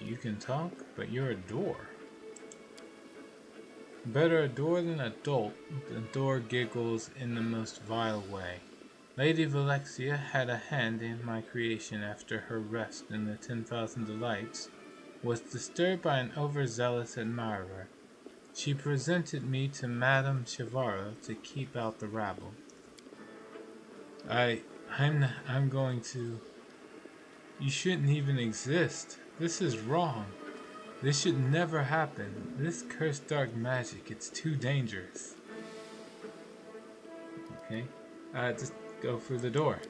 Speaker 1: You can talk, but you're a door. Better a door than a dolt. The door giggles in the most vile way. Lady Valexia had a hand in my creation after her rest in the 10,000 delights was disturbed by an overzealous admirer. She presented me to Madame Shivaro to keep out the rabble. I'm going to... You shouldn't even exist. This is wrong. This should never happen. This cursed dark magic, it's too dangerous. Okay, just go through the door.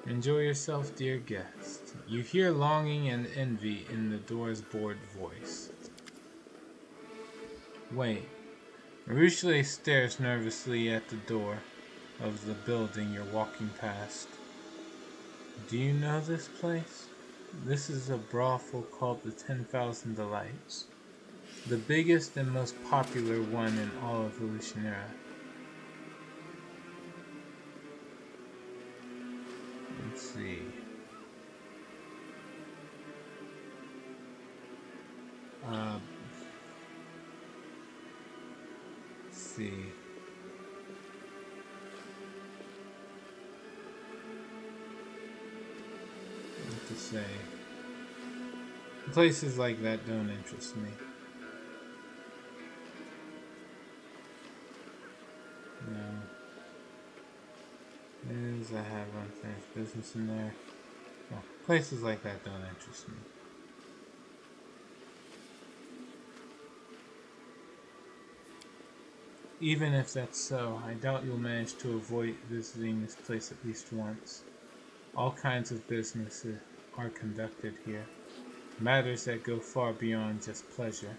Speaker 1: Enjoy yourself, dear guest. You hear longing and envy in the door's bored voice. Wait. Maruchle stares nervously at the door of the building you're walking past. Do you know this place? This is a brothel called the 10,000 Delights. The biggest and most popular one in all of Evolutionera. Let's see. Let's see. What to say? Places like that don't interest me. No. News, I have unfinished business in there. No, places like that don't interest me. Even if that's so, I doubt you'll manage to avoid visiting this place at least once. All kinds of businesses are conducted here. Matters that go far beyond just pleasure.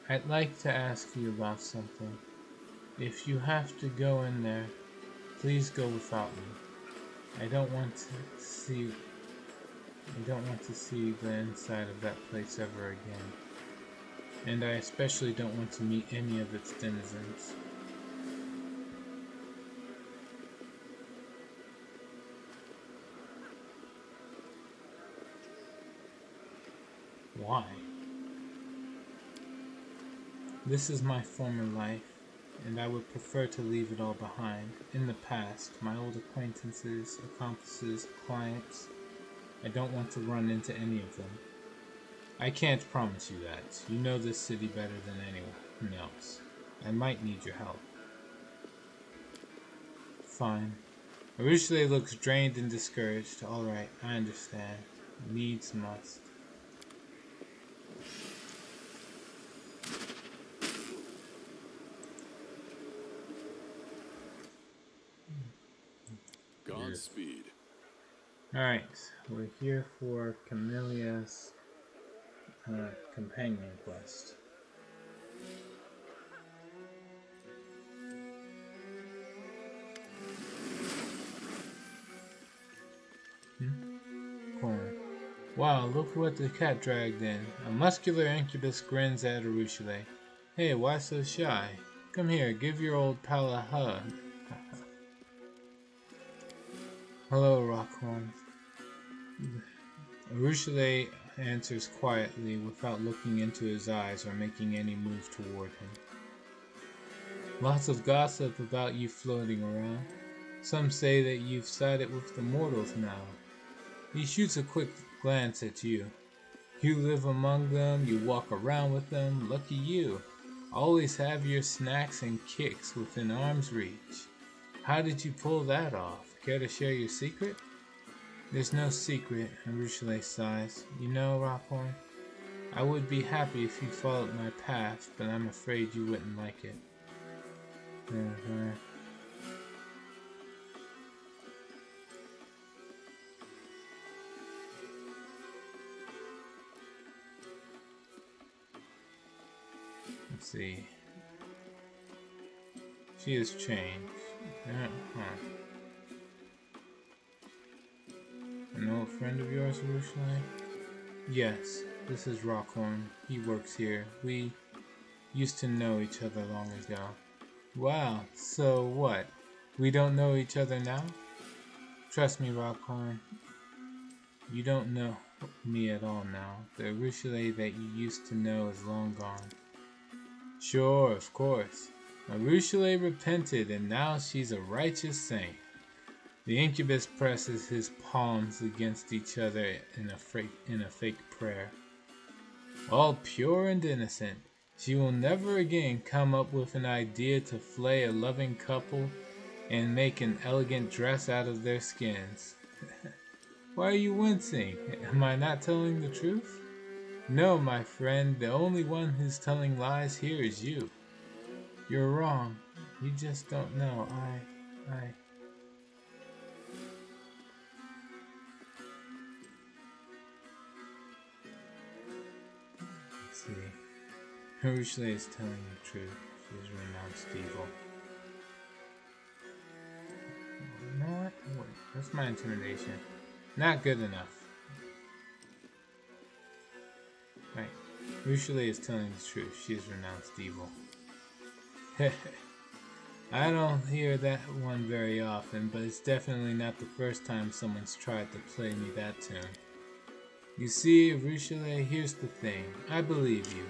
Speaker 1: I'd like to ask you about something. If you have to go in there, please go without me. I don't want to see the inside of that place ever again. And I especially don't want to meet any of its denizens. Why? This is my former life, and I would prefer to leave it all behind. In the past, my old acquaintances, accomplices, clients, I don't want to run into any of them. I can't promise you that. You know this city better than anyone else. I might need your help. Fine. Maruchle looks drained and discouraged. Alright, I understand. Needs must.
Speaker 2: Godspeed.
Speaker 1: Alright, we're here for Camellia's companion quest. Corn. Wow, look what the cat dragged in. A muscular incubus grins at Arushale. Hey, why so shy? Come here, give your old pal a hug. Hello, Rockhorn. Arushale answers quietly without looking into his eyes or making any move toward him. Lots of gossip about you floating around. Some say that you've sided with the mortals now. He shoots a quick glance at you. You live among them, you walk around with them, lucky you. Always have your snacks and kicks within arm's reach. How did you pull that off? Care to share your secret? There's no secret, Arushale sighs. You know, Rockhorn, I would be happy if you followed my path, but I'm afraid you wouldn't like it. Let's see. She has changed. An old friend of yours, Arushale? Yes, this is Rockhorn. He works here. We used to know each other long ago. Wow, so what? We don't know each other now? Trust me, Rockhorn. You don't know me at all now. The Arushale that you used to know is long gone. Sure, of course. Arushale repented and now she's a righteous saint. The incubus presses his palms against each other in a fake prayer. All pure and innocent, she will never again come up with an idea to flay a loving couple and make an elegant dress out of their skins. Why are you wincing? Am I not telling the truth? No, my friend, the only one who's telling lies here is you. You're wrong. You just don't know. Let's see. Arushale is telling the truth. She has renounced evil. You know what? Wait, what's my intimidation? Not good enough. Right. Arushale is telling the truth. She has renounced evil. I don't hear that one very often, but it's definitely not the first time someone's tried to play me that tune. You see, Arushale, here's the thing. I believe you.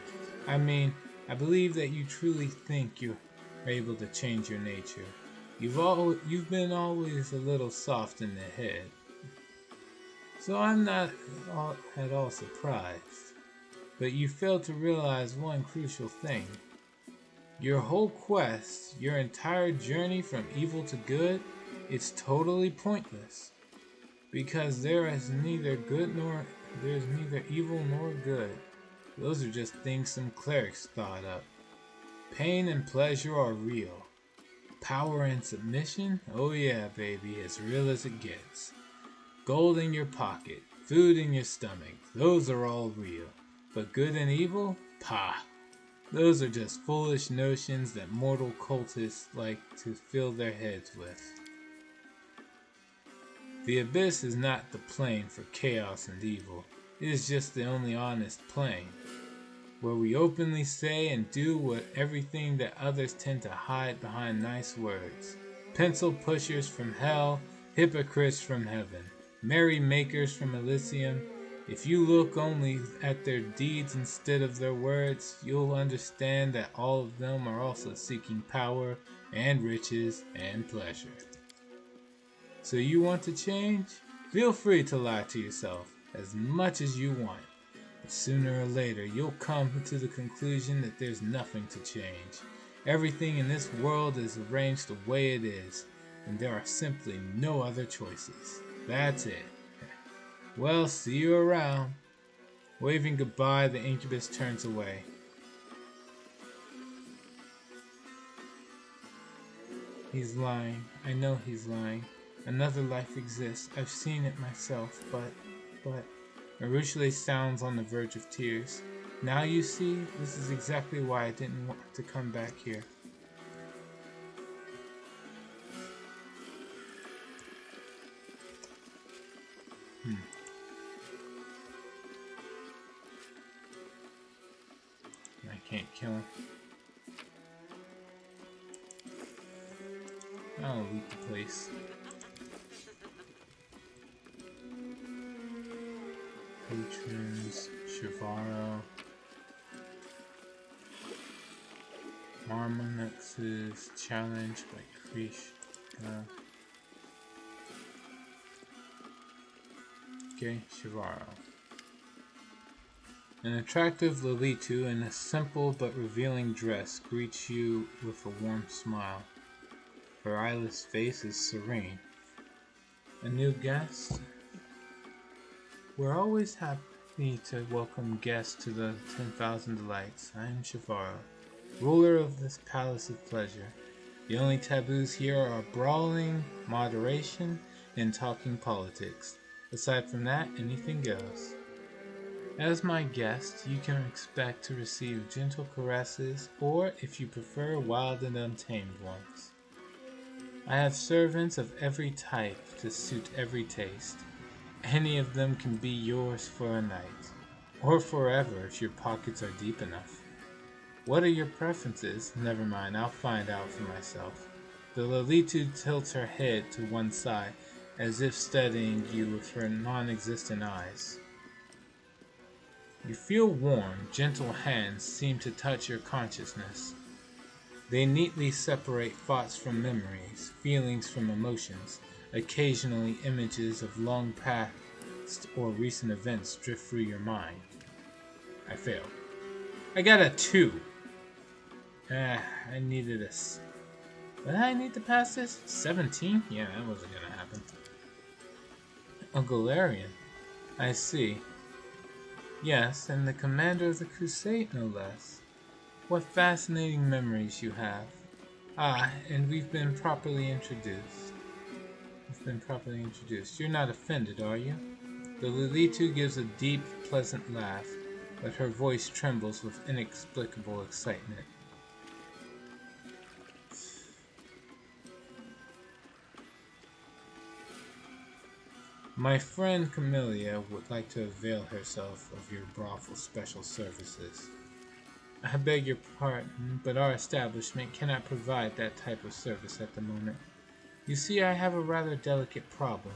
Speaker 1: I mean, I believe that you truly think you're able to change your nature. You've been always a little soft in the head. So I'm not at all surprised. But you fail to realize one crucial thing. Your whole quest, your entire journey from evil to good, it's totally pointless. Because there's neither evil nor good. Those are just things some clerics thought up. Pain and pleasure are real. Power and submission? Oh yeah, baby, as real as it gets. Gold in your pocket, food in your stomach, those are all real. But good and evil? Pah! Those are just foolish notions that mortal cultists like to fill their heads with. The abyss is not the plane for chaos and evil. It is just the only honest plane, where we openly say and do everything that others tend to hide behind nice words. Pencil pushers from hell, hypocrites from heaven, merry makers from Elysium. If you look only at their deeds instead of their words, you'll understand that all of them are also seeking power and riches and pleasure. So you want to change? Feel free to lie to yourself as much as you want. But sooner or later, you'll come to the conclusion that there's nothing to change. Everything in this world is arranged the way it is, and there are simply no other choices. That's it. Well, see you around. Waving goodbye, the incubus turns away. He's lying. I know he's lying. Another life exists. I've seen it myself, but... Maruchle sounds on the verge of tears. Now you see, this is exactly why I didn't want to come back here. I can't kill him. I'll loot the place. Patrons, Shivaro, Marmonex's Challenge by Krish. Okay, Shivaro. An attractive Lolitu in a simple but revealing dress greets you with a warm smile. Her eyeless face is serene. A new guest? We're always happy to welcome guests to the 10,000 Delights. I am Shivaro, ruler of this palace of pleasure. The only taboos here are brawling, moderation, and talking politics. Aside from that, anything goes. As my guest, you can expect to receive gentle caresses, or, if you prefer, wild and untamed ones. I have servants of every type to suit every taste. Any of them can be yours for a night, or forever if your pockets are deep enough. What are your preferences? Never mind, I'll find out for myself. The Lolitu tilts her head to one side, as if studying you with her non-existent eyes. You feel warm, gentle hands seem to touch your consciousness. They neatly separate thoughts from memories, feelings from emotions. Occasionally images of long past or recent events drift through your mind. I failed. I got a 2. I needed a... Did I need to pass this? 17? Yeah, that wasn't gonna happen. A Galarian. I see. Yes, and the commander of the crusade, no less. What fascinating memories you have. Ah, and we've been properly introduced. You're not offended, are you? The Lolitu gives a deep, pleasant laugh, but her voice trembles with inexplicable excitement. My friend Camellia would like to avail herself of your brothel special services. I beg your pardon, but our establishment cannot provide that type of service at the moment. You see, I have a rather delicate problem.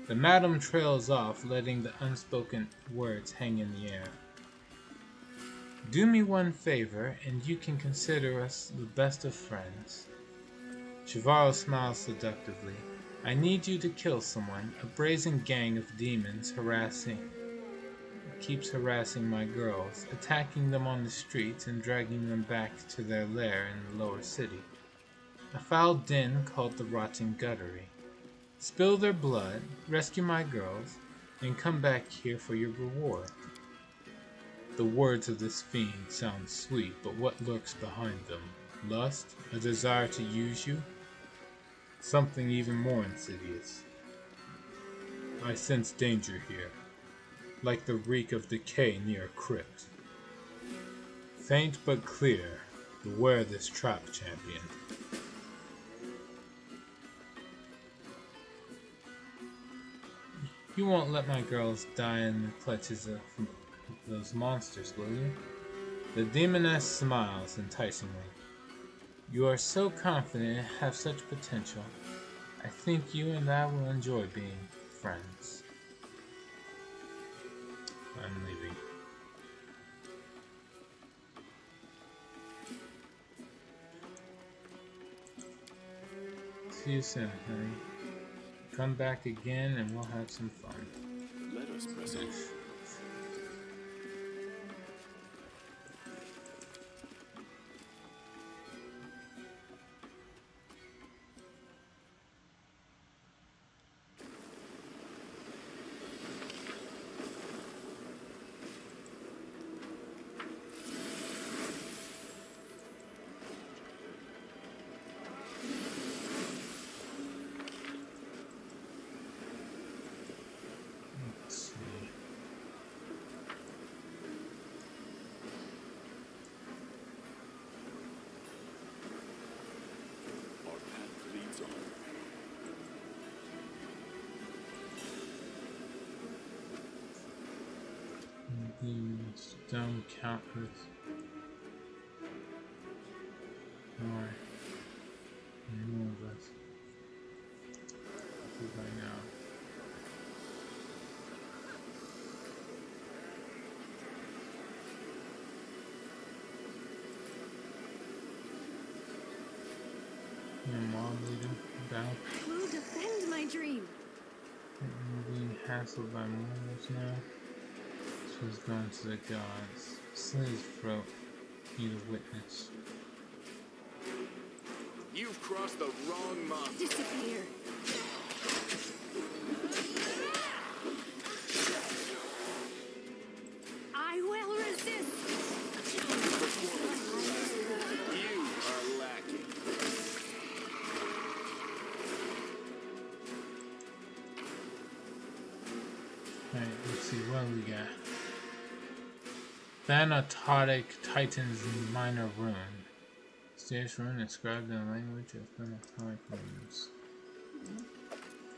Speaker 1: The madam trails off, letting the unspoken words hang in the air. Do me one favor, and you can consider us the best of friends. Shivaro smiles seductively. I need you to kill someone. A brazen gang of demons keeps harassing my girls, attacking them on the streets and dragging them back to their lair in the lower city. A foul den called the Rotten Guttery. Spill their blood, rescue my girls, and come back here for your reward. The words of this fiend sound sweet, but what lurks behind them? Lust? A desire to use you? Something even more insidious. I sense danger here, like the reek of decay near a crypt. Faint but clear, beware this trap, champion. You won't let my girls die in the clutches of those monsters, will you? The demoness smiles enticingly. You are so confident and have such potential. I think you and I will enjoy being friends. I'm leaving. See you soon, honey. Come back again and we'll have some fun.
Speaker 2: Let us press on.
Speaker 1: Demons, dumb, countless. More. More of us. Right now. Mob leader, battle.
Speaker 4: I will defend my dream.
Speaker 1: I'm being hassled by mortals now. She's gone to the gods. Slit his throat. Need a witness.
Speaker 2: You've crossed the wrong mark.
Speaker 4: Disappear. I will resist.
Speaker 2: You are lacking.
Speaker 1: Alright, let's see what we got. Thanatotic Titan's Minor Rune. Mysterious rune inscribed in the language of Thanatotic runes.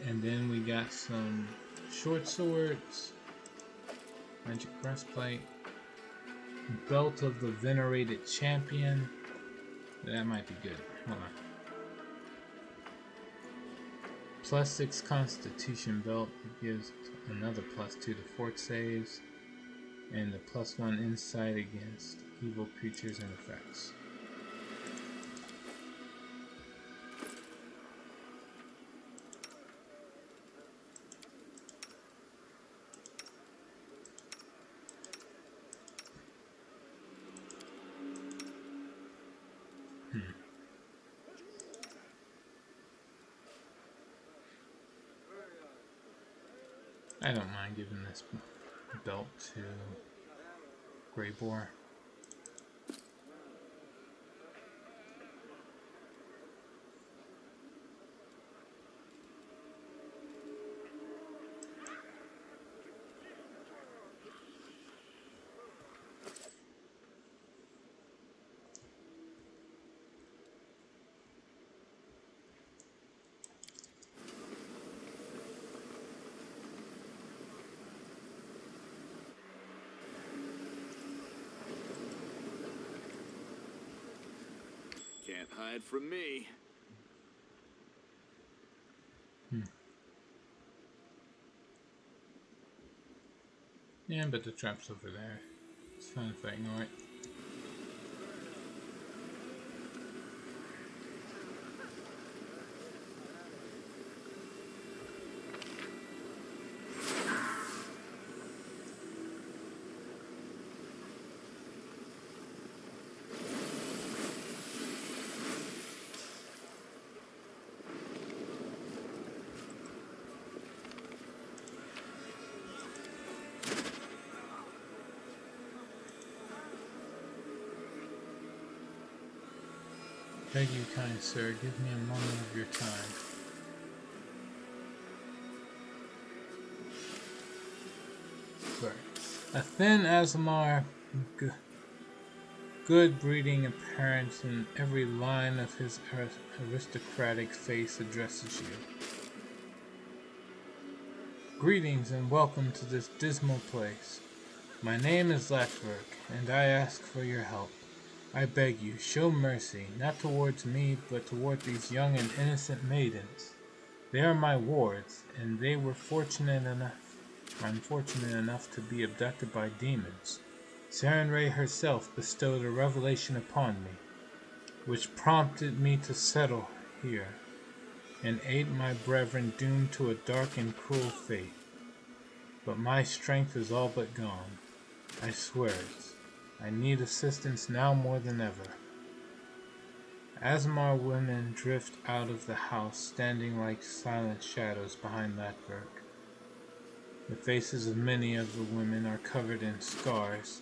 Speaker 1: And then we got some short swords, magic breastplate, belt of the venerated champion. That might be good. Hold on. +6 constitution belt. It gives another +2 to fort saves. And the +1 insight against evil creatures and effects. I don't mind giving this belt to Greybore.
Speaker 2: Can't hide from me.
Speaker 1: Yeah, but the trap's over there. It's fine if I ignore it. Beg you, kind sir, give me a moment of your time. Right. A thin Asmar, good breeding appearance in every line of his aristocratic face addresses you. Greetings and welcome to this dismal place. My name is Latverk, and I ask for your help. I beg you, show mercy, not towards me, but toward these young and innocent maidens. They are my wards, and they were unfortunate enough to be abducted by demons. Sarenrae herself bestowed a revelation upon me, which prompted me to settle here, and aid my brethren doomed to a dark and cruel fate. But my strength is all but gone. I swear it. I need assistance now more than ever. Asmar women drift out of the house, standing like silent shadows behind Latverk. The faces of many of the women are covered in scars,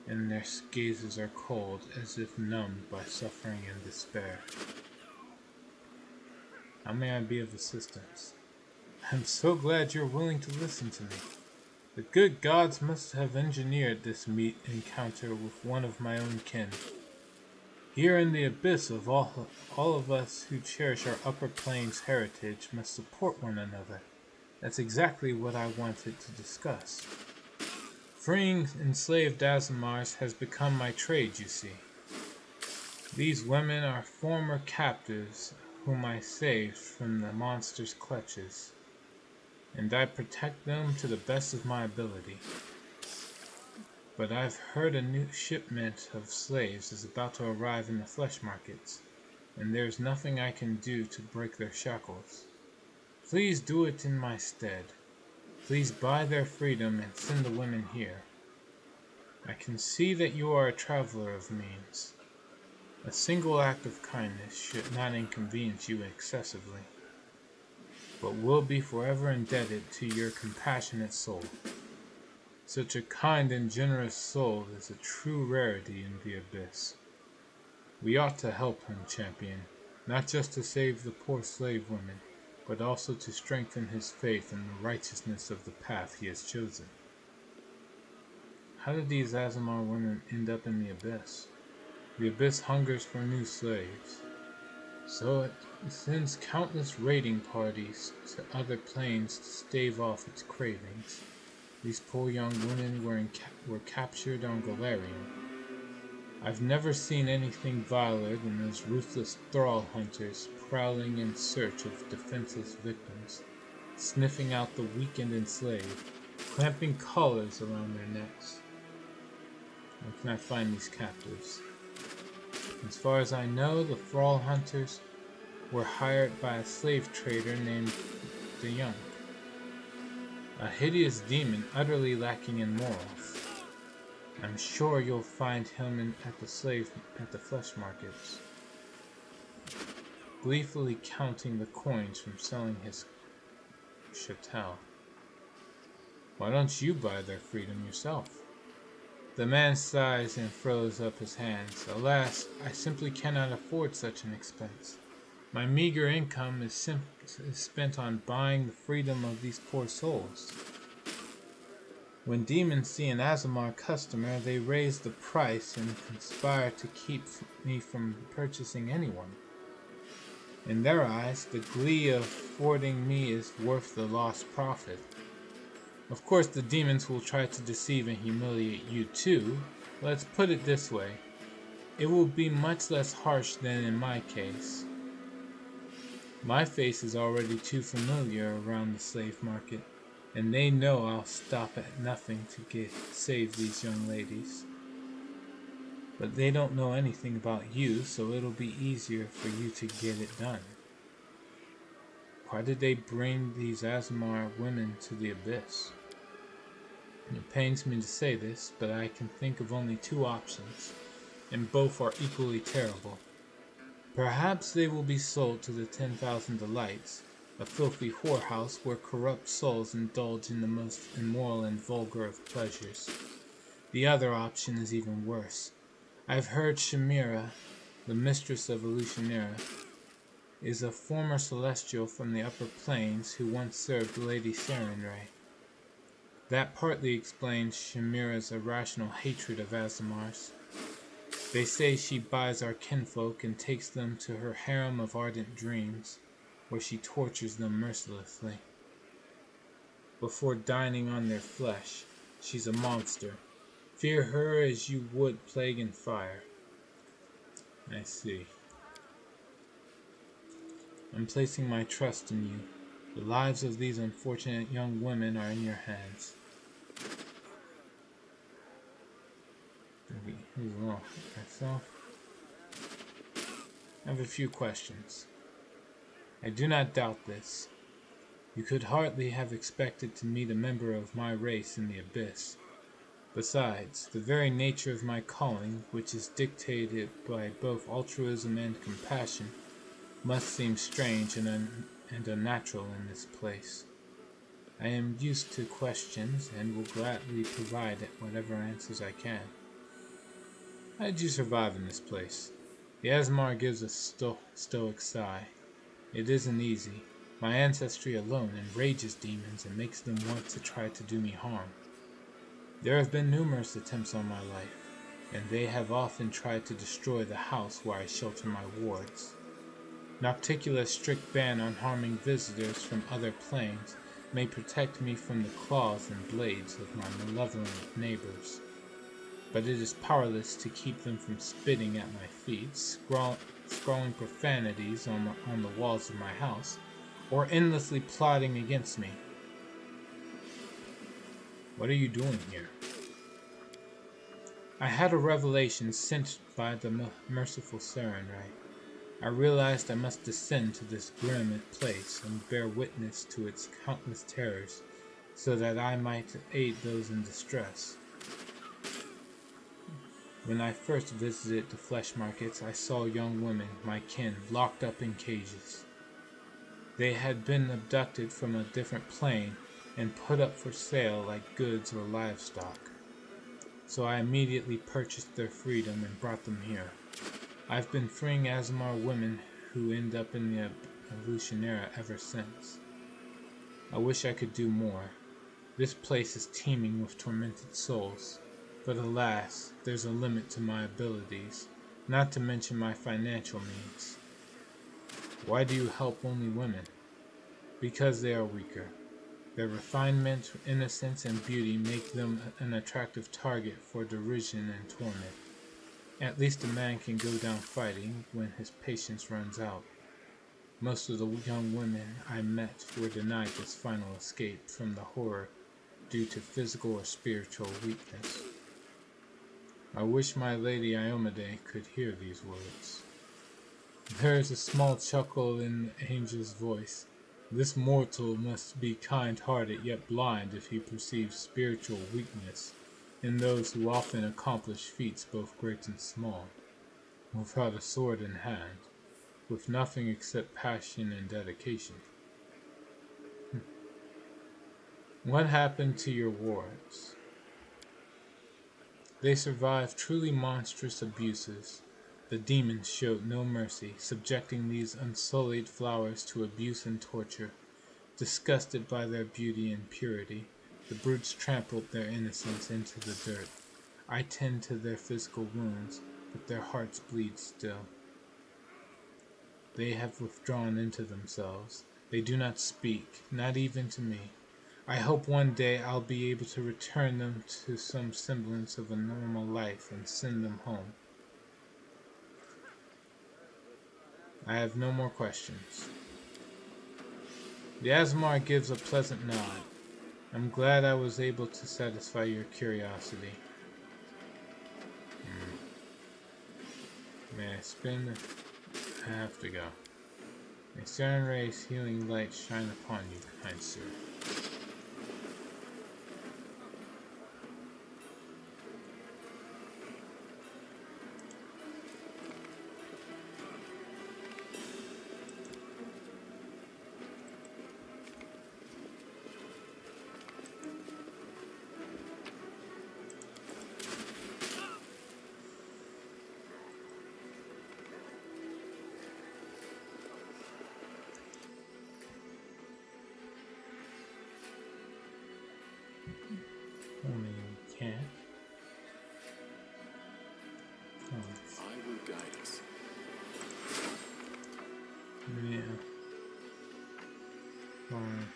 Speaker 1: and their gazes are cold, as if numbed by suffering and despair. How may I be of assistance? I'm so glad you're willing to listen to me. The good gods must have engineered this meet encounter with one of my own kin. Here in the abyss of all of us who cherish our upper planes heritage must support one another. That's exactly what I wanted to discuss. Freeing enslaved Azamars has become my trade, you see. These women are former captives whom I saved from the monster's clutches, and I protect them to the best of my ability. But I've heard a new shipment of slaves is about to arrive in the flesh markets, and there's nothing I can do to break their shackles. Please do it in my stead. Please buy their freedom and send the women here. I can see that you are a traveler of means. A single act of kindness should not inconvenience you excessively, but will be forever indebted to your compassionate soul. Such a kind and generous soul is a true rarity in the abyss. We ought to help him, champion, not just to save the poor slave women, but also to strengthen his faith in the righteousness of the path he has chosen. How did these Azamar women end up in the abyss? The abyss hungers for new slaves, so it sends countless raiding parties to other planes to stave off its cravings. These poor young women were captured on Galarian. I've never seen anything viler than those ruthless thrall hunters prowling in search of defenseless victims, sniffing out the weak and enslaved, clamping collars around their necks. Where can I find these captives? As far as I know, the thrall hunters were hired by a slave trader named the Young, a hideous demon utterly lacking in morals. I'm sure you'll find him at the flesh markets, gleefully counting the coins from selling his chattel. Why don't you buy their freedom yourself? The man sighs and throws up his hands. Alas, I simply cannot afford such an expense. My meager income is spent on buying the freedom of these poor souls. When demons see an Azamar customer, they raise the price and conspire to keep me from purchasing anyone. In their eyes, the glee of thwarting me is worth the lost profit. Of course, the demons will try to deceive and humiliate you too. Let's put it this way. It will be much less harsh than in my case. My face is already too familiar around the slave market, and they know I'll stop at nothing to save these young ladies. But they don't know anything about you, so it'll be easier for you to get it done. Why did they bring these Azamar women to the abyss? It pains me to say this, but I can think of only two options, and both are equally terrible. Perhaps they will be sold to the 10,000 Delights, a filthy whorehouse where corrupt souls indulge in the most immoral and vulgar of pleasures. The other option is even worse. I've heard Chimera, the mistress of Illusionera, is a former celestial from the upper planes who once served Lady Sarenrae. That partly explains Chimera's irrational hatred of Azamars. They say she buys our kinfolk and takes them to her harem of ardent dreams, where she tortures them mercilessly. Before dining on their flesh, she's a monster. Fear her as you would plague and fire. I see. I'm placing my trust in you. The lives of these unfortunate young women are in your hands. Myself. I have a few questions. I do not doubt this. You could hardly have expected to meet a member of my race in the abyss. Besides, the very nature of my calling, which is dictated by both altruism and compassion, must seem strange and unnatural in this place. I am used to questions and will gladly provide whatever answers I can. How did you survive in this place? The Azamar gives a stoic sigh. It isn't easy. My ancestry alone enrages demons and makes them want to try to do me harm. There have been numerous attempts on my life, and they have often tried to destroy the house where I shelter my wards. Nocticula's strict ban on harming visitors from other planes may protect me from the claws and blades of my malevolent neighbors, but it is powerless to keep them from spitting at my feet, scrawling profanities on the walls of my house, or endlessly plotting against me. What are you doing here? I had a revelation sent by the merciful Serenray. I realized I must descend to this grim place and bear witness to its countless terrors, so that I might aid those in distress. When I first visited the flesh markets, I saw young women, my kin, locked up in cages. They had been abducted from a different plane and put up for sale like goods or livestock. So I immediately purchased their freedom and brought them here. I've been freeing Azamar women who end up in the Evolutionera ever since. I wish I could do more. This place is teeming with tormented souls. But alas, there's a limit to my abilities, not to mention my financial needs. Why do you help only women? Because they are weaker. Their refinement, innocence, and beauty make them an attractive target for derision and torment. At least a man can go down fighting when his patience runs out. Most of the young women I met were denied this final escape from the horror due to physical or spiritual weakness. I wish my Lady Iomade could hear these words. There is a small chuckle in the angel's voice. This mortal must be kind-hearted yet blind if he perceives spiritual weakness in those who often accomplish feats both great and small, without a sword in hand, with nothing except passion and dedication. What happened to your wards? They survived truly monstrous abuses. The demons showed no mercy, subjecting these unsullied flowers to abuse and torture. Disgusted by their beauty and purity, the brutes trampled their innocence into the dirt. I tend to their physical wounds, but their hearts bleed still. They have withdrawn into themselves. They do not speak, not even to me. I hope one day I'll be able to return them to some semblance of a normal life and send them home. I have no more questions. The Azamar gives a pleasant nod. I'm glad I was able to satisfy your curiosity. May I spin? I have to go. May Serenray's healing light shine upon you, kind sir. Only you can't. Oh,
Speaker 2: I will guide us.
Speaker 1: yeah. Fine.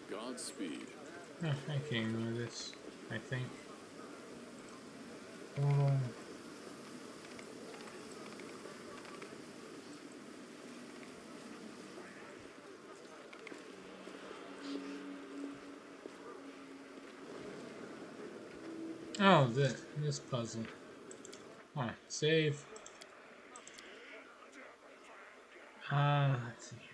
Speaker 2: Godspeed.
Speaker 1: Oh, I can ignore this, I think. Oh. Oh, this puzzle. Come on, save. Let's see here.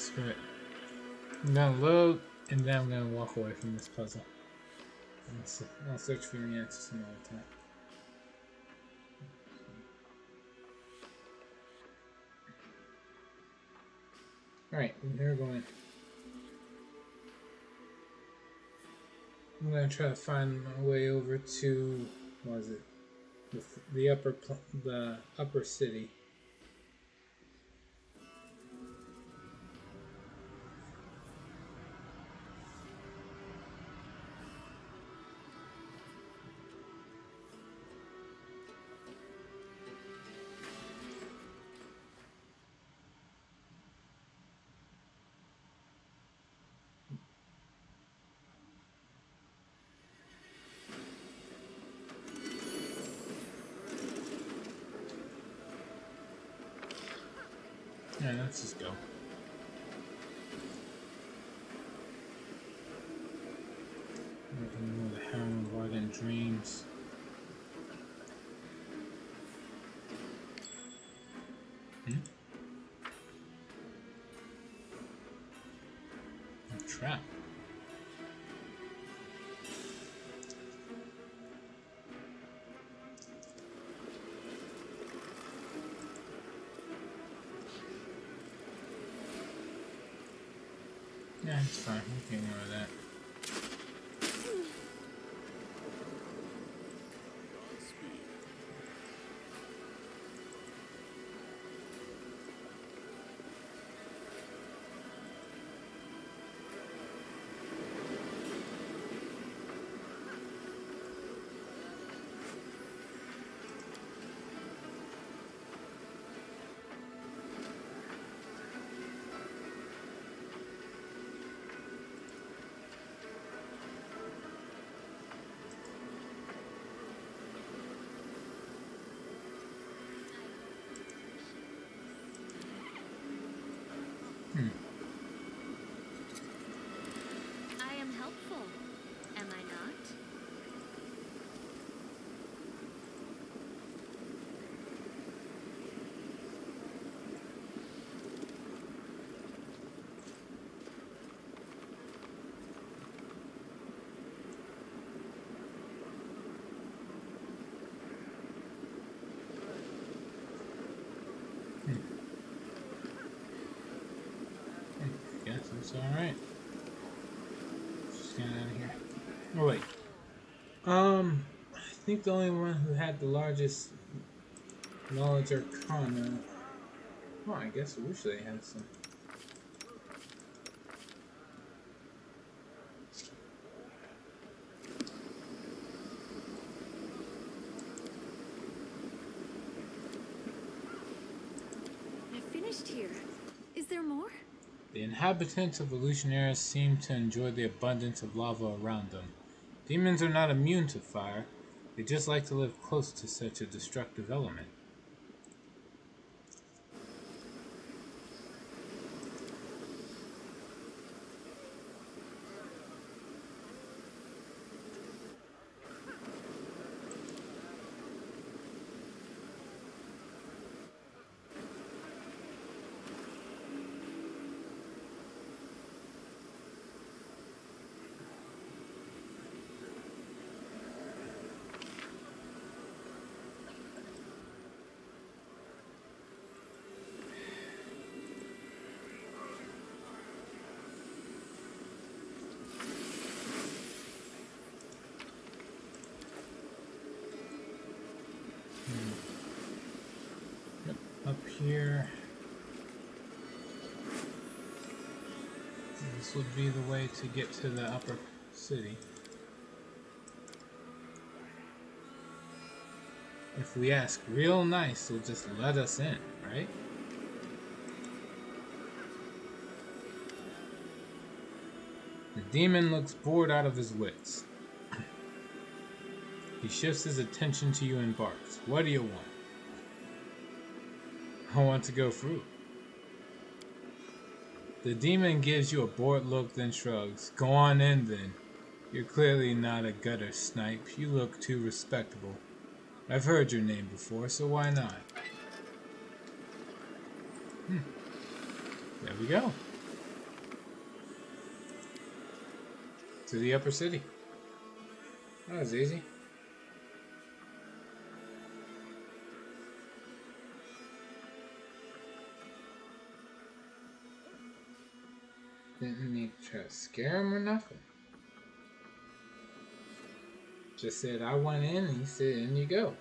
Speaker 1: Screw it. I'm gonna load, and then I'm gonna walk away from this puzzle. I'll search for the answer some other time. Alright, here we're going. I'm gonna try to find my way over to, what is it? The upper city. Yeah, let's just go. The Helm of Ardent Dreams. A trap. Yeah, it's fine. We can ignore that.
Speaker 5: I am helpful, am I not?
Speaker 1: Guess it's alright. Just get out of here. Oh wait. I think the only one who had the largest knowledge arcana. Well, I guess I wish they had some.
Speaker 4: I finished here. Is there more?
Speaker 1: The inhabitants of Illusionaris seem to enjoy the abundance of lava around them. Demons are not immune to fire, they just like to live close to such a destructive element. Yep, up here. This would be the way to get to the upper city. If we ask real nice, they'll just let us in, right? The demon looks bored out of his wits. He shifts his attention to you and barks. What do you want? I want to go through. The demon gives you a bored look, then shrugs. Go on in then. You're clearly not a gutter snipe. You look too respectable. I've heard your name before, so why not? There we go. To the upper city. That was easy. Didn't need to try to scare him or nothing. Just said I went in and he said, in you go.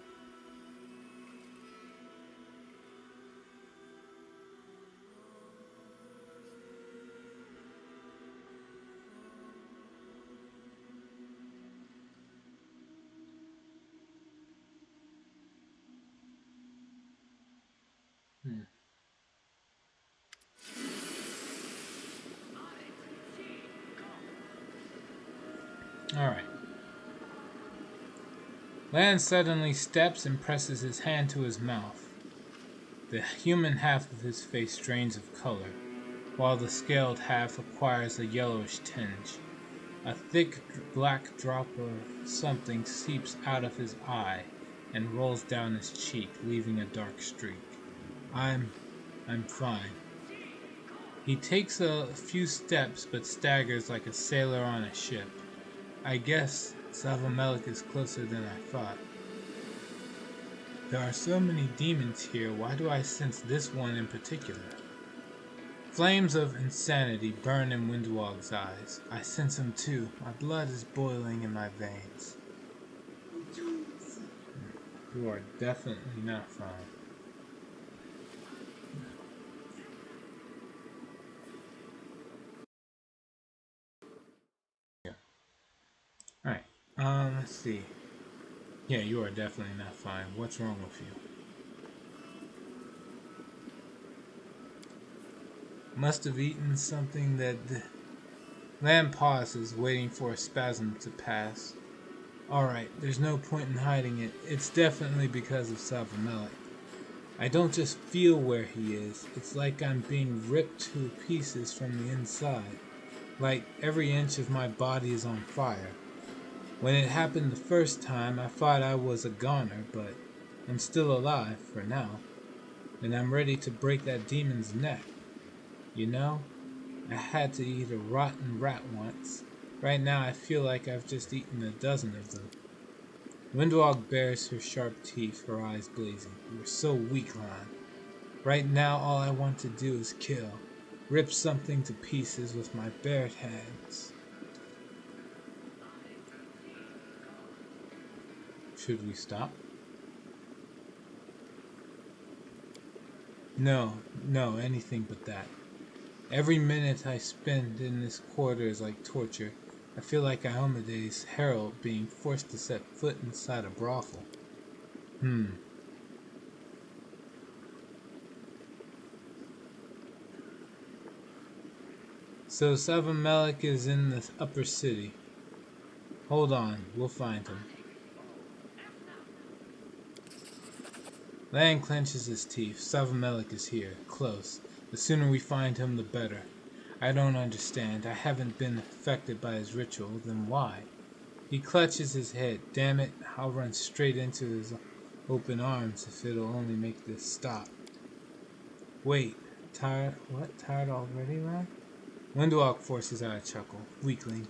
Speaker 1: Alright. Lan suddenly steps and presses his hand to his mouth. The human half of his face drains of color, while the scaled half acquires a yellowish tinge. A thick black drop of something seeps out of his eye and rolls down his cheek, leaving a dark streak. I'm fine. He takes a few steps but staggers like a sailor on a ship. I guess Savamelik is closer than I thought. There are so many demons here, why do I sense this one in particular? Flames of insanity burn in Windwalk's eyes. I sense him too. My blood is boiling in my veins. You are definitely not fine. Yeah. Alright. Let's see. Yeah, you are definitely not fine. What's wrong with you? Must have eaten something that... Lamb pauses, waiting for a spasm to pass. Alright, there's no point in hiding it. It's definitely because of Savamelik. I don't just feel where he is. It's like I'm being ripped to pieces from the inside. Like every inch of my body is on fire. When it happened the first time, I thought I was a goner, but I'm still alive for now. And I'm ready to break that demon's neck. You know, I had to eat a rotten rat once. Right now I feel like I've just eaten a dozen of them. Windwalk bares her sharp teeth, her eyes blazing. You're so weak, Lan. Right now all I want to do is kill. Rip something to pieces with my bared hands. Should we stop? No, anything but that. Every minute I spend in this corridor is like torture. I feel like Iomede's herald being forced to set foot inside a brothel. So Savamelik is in the upper city. Hold on, we'll find him. Lan clenches his teeth. Savamelik is here, close. The sooner we find him, the better. I don't understand. I haven't been affected by his ritual, then why? He clutches his head. Damn it, I'll run straight into his open arms if it'll only make this stop. Wait, tired? What? Tired already, Lan? Windwalk forces out a chuckle. Weakling.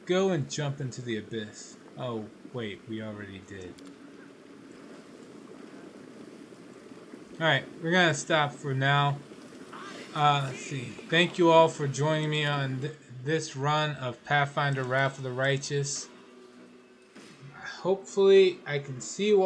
Speaker 1: Go and jump into the abyss. Oh, wait, we already did. Alright, we're gonna stop for now. Let's see. Thank you all for joining me on this run of Pathfinder Wrath of the Righteous. Hopefully I can see you all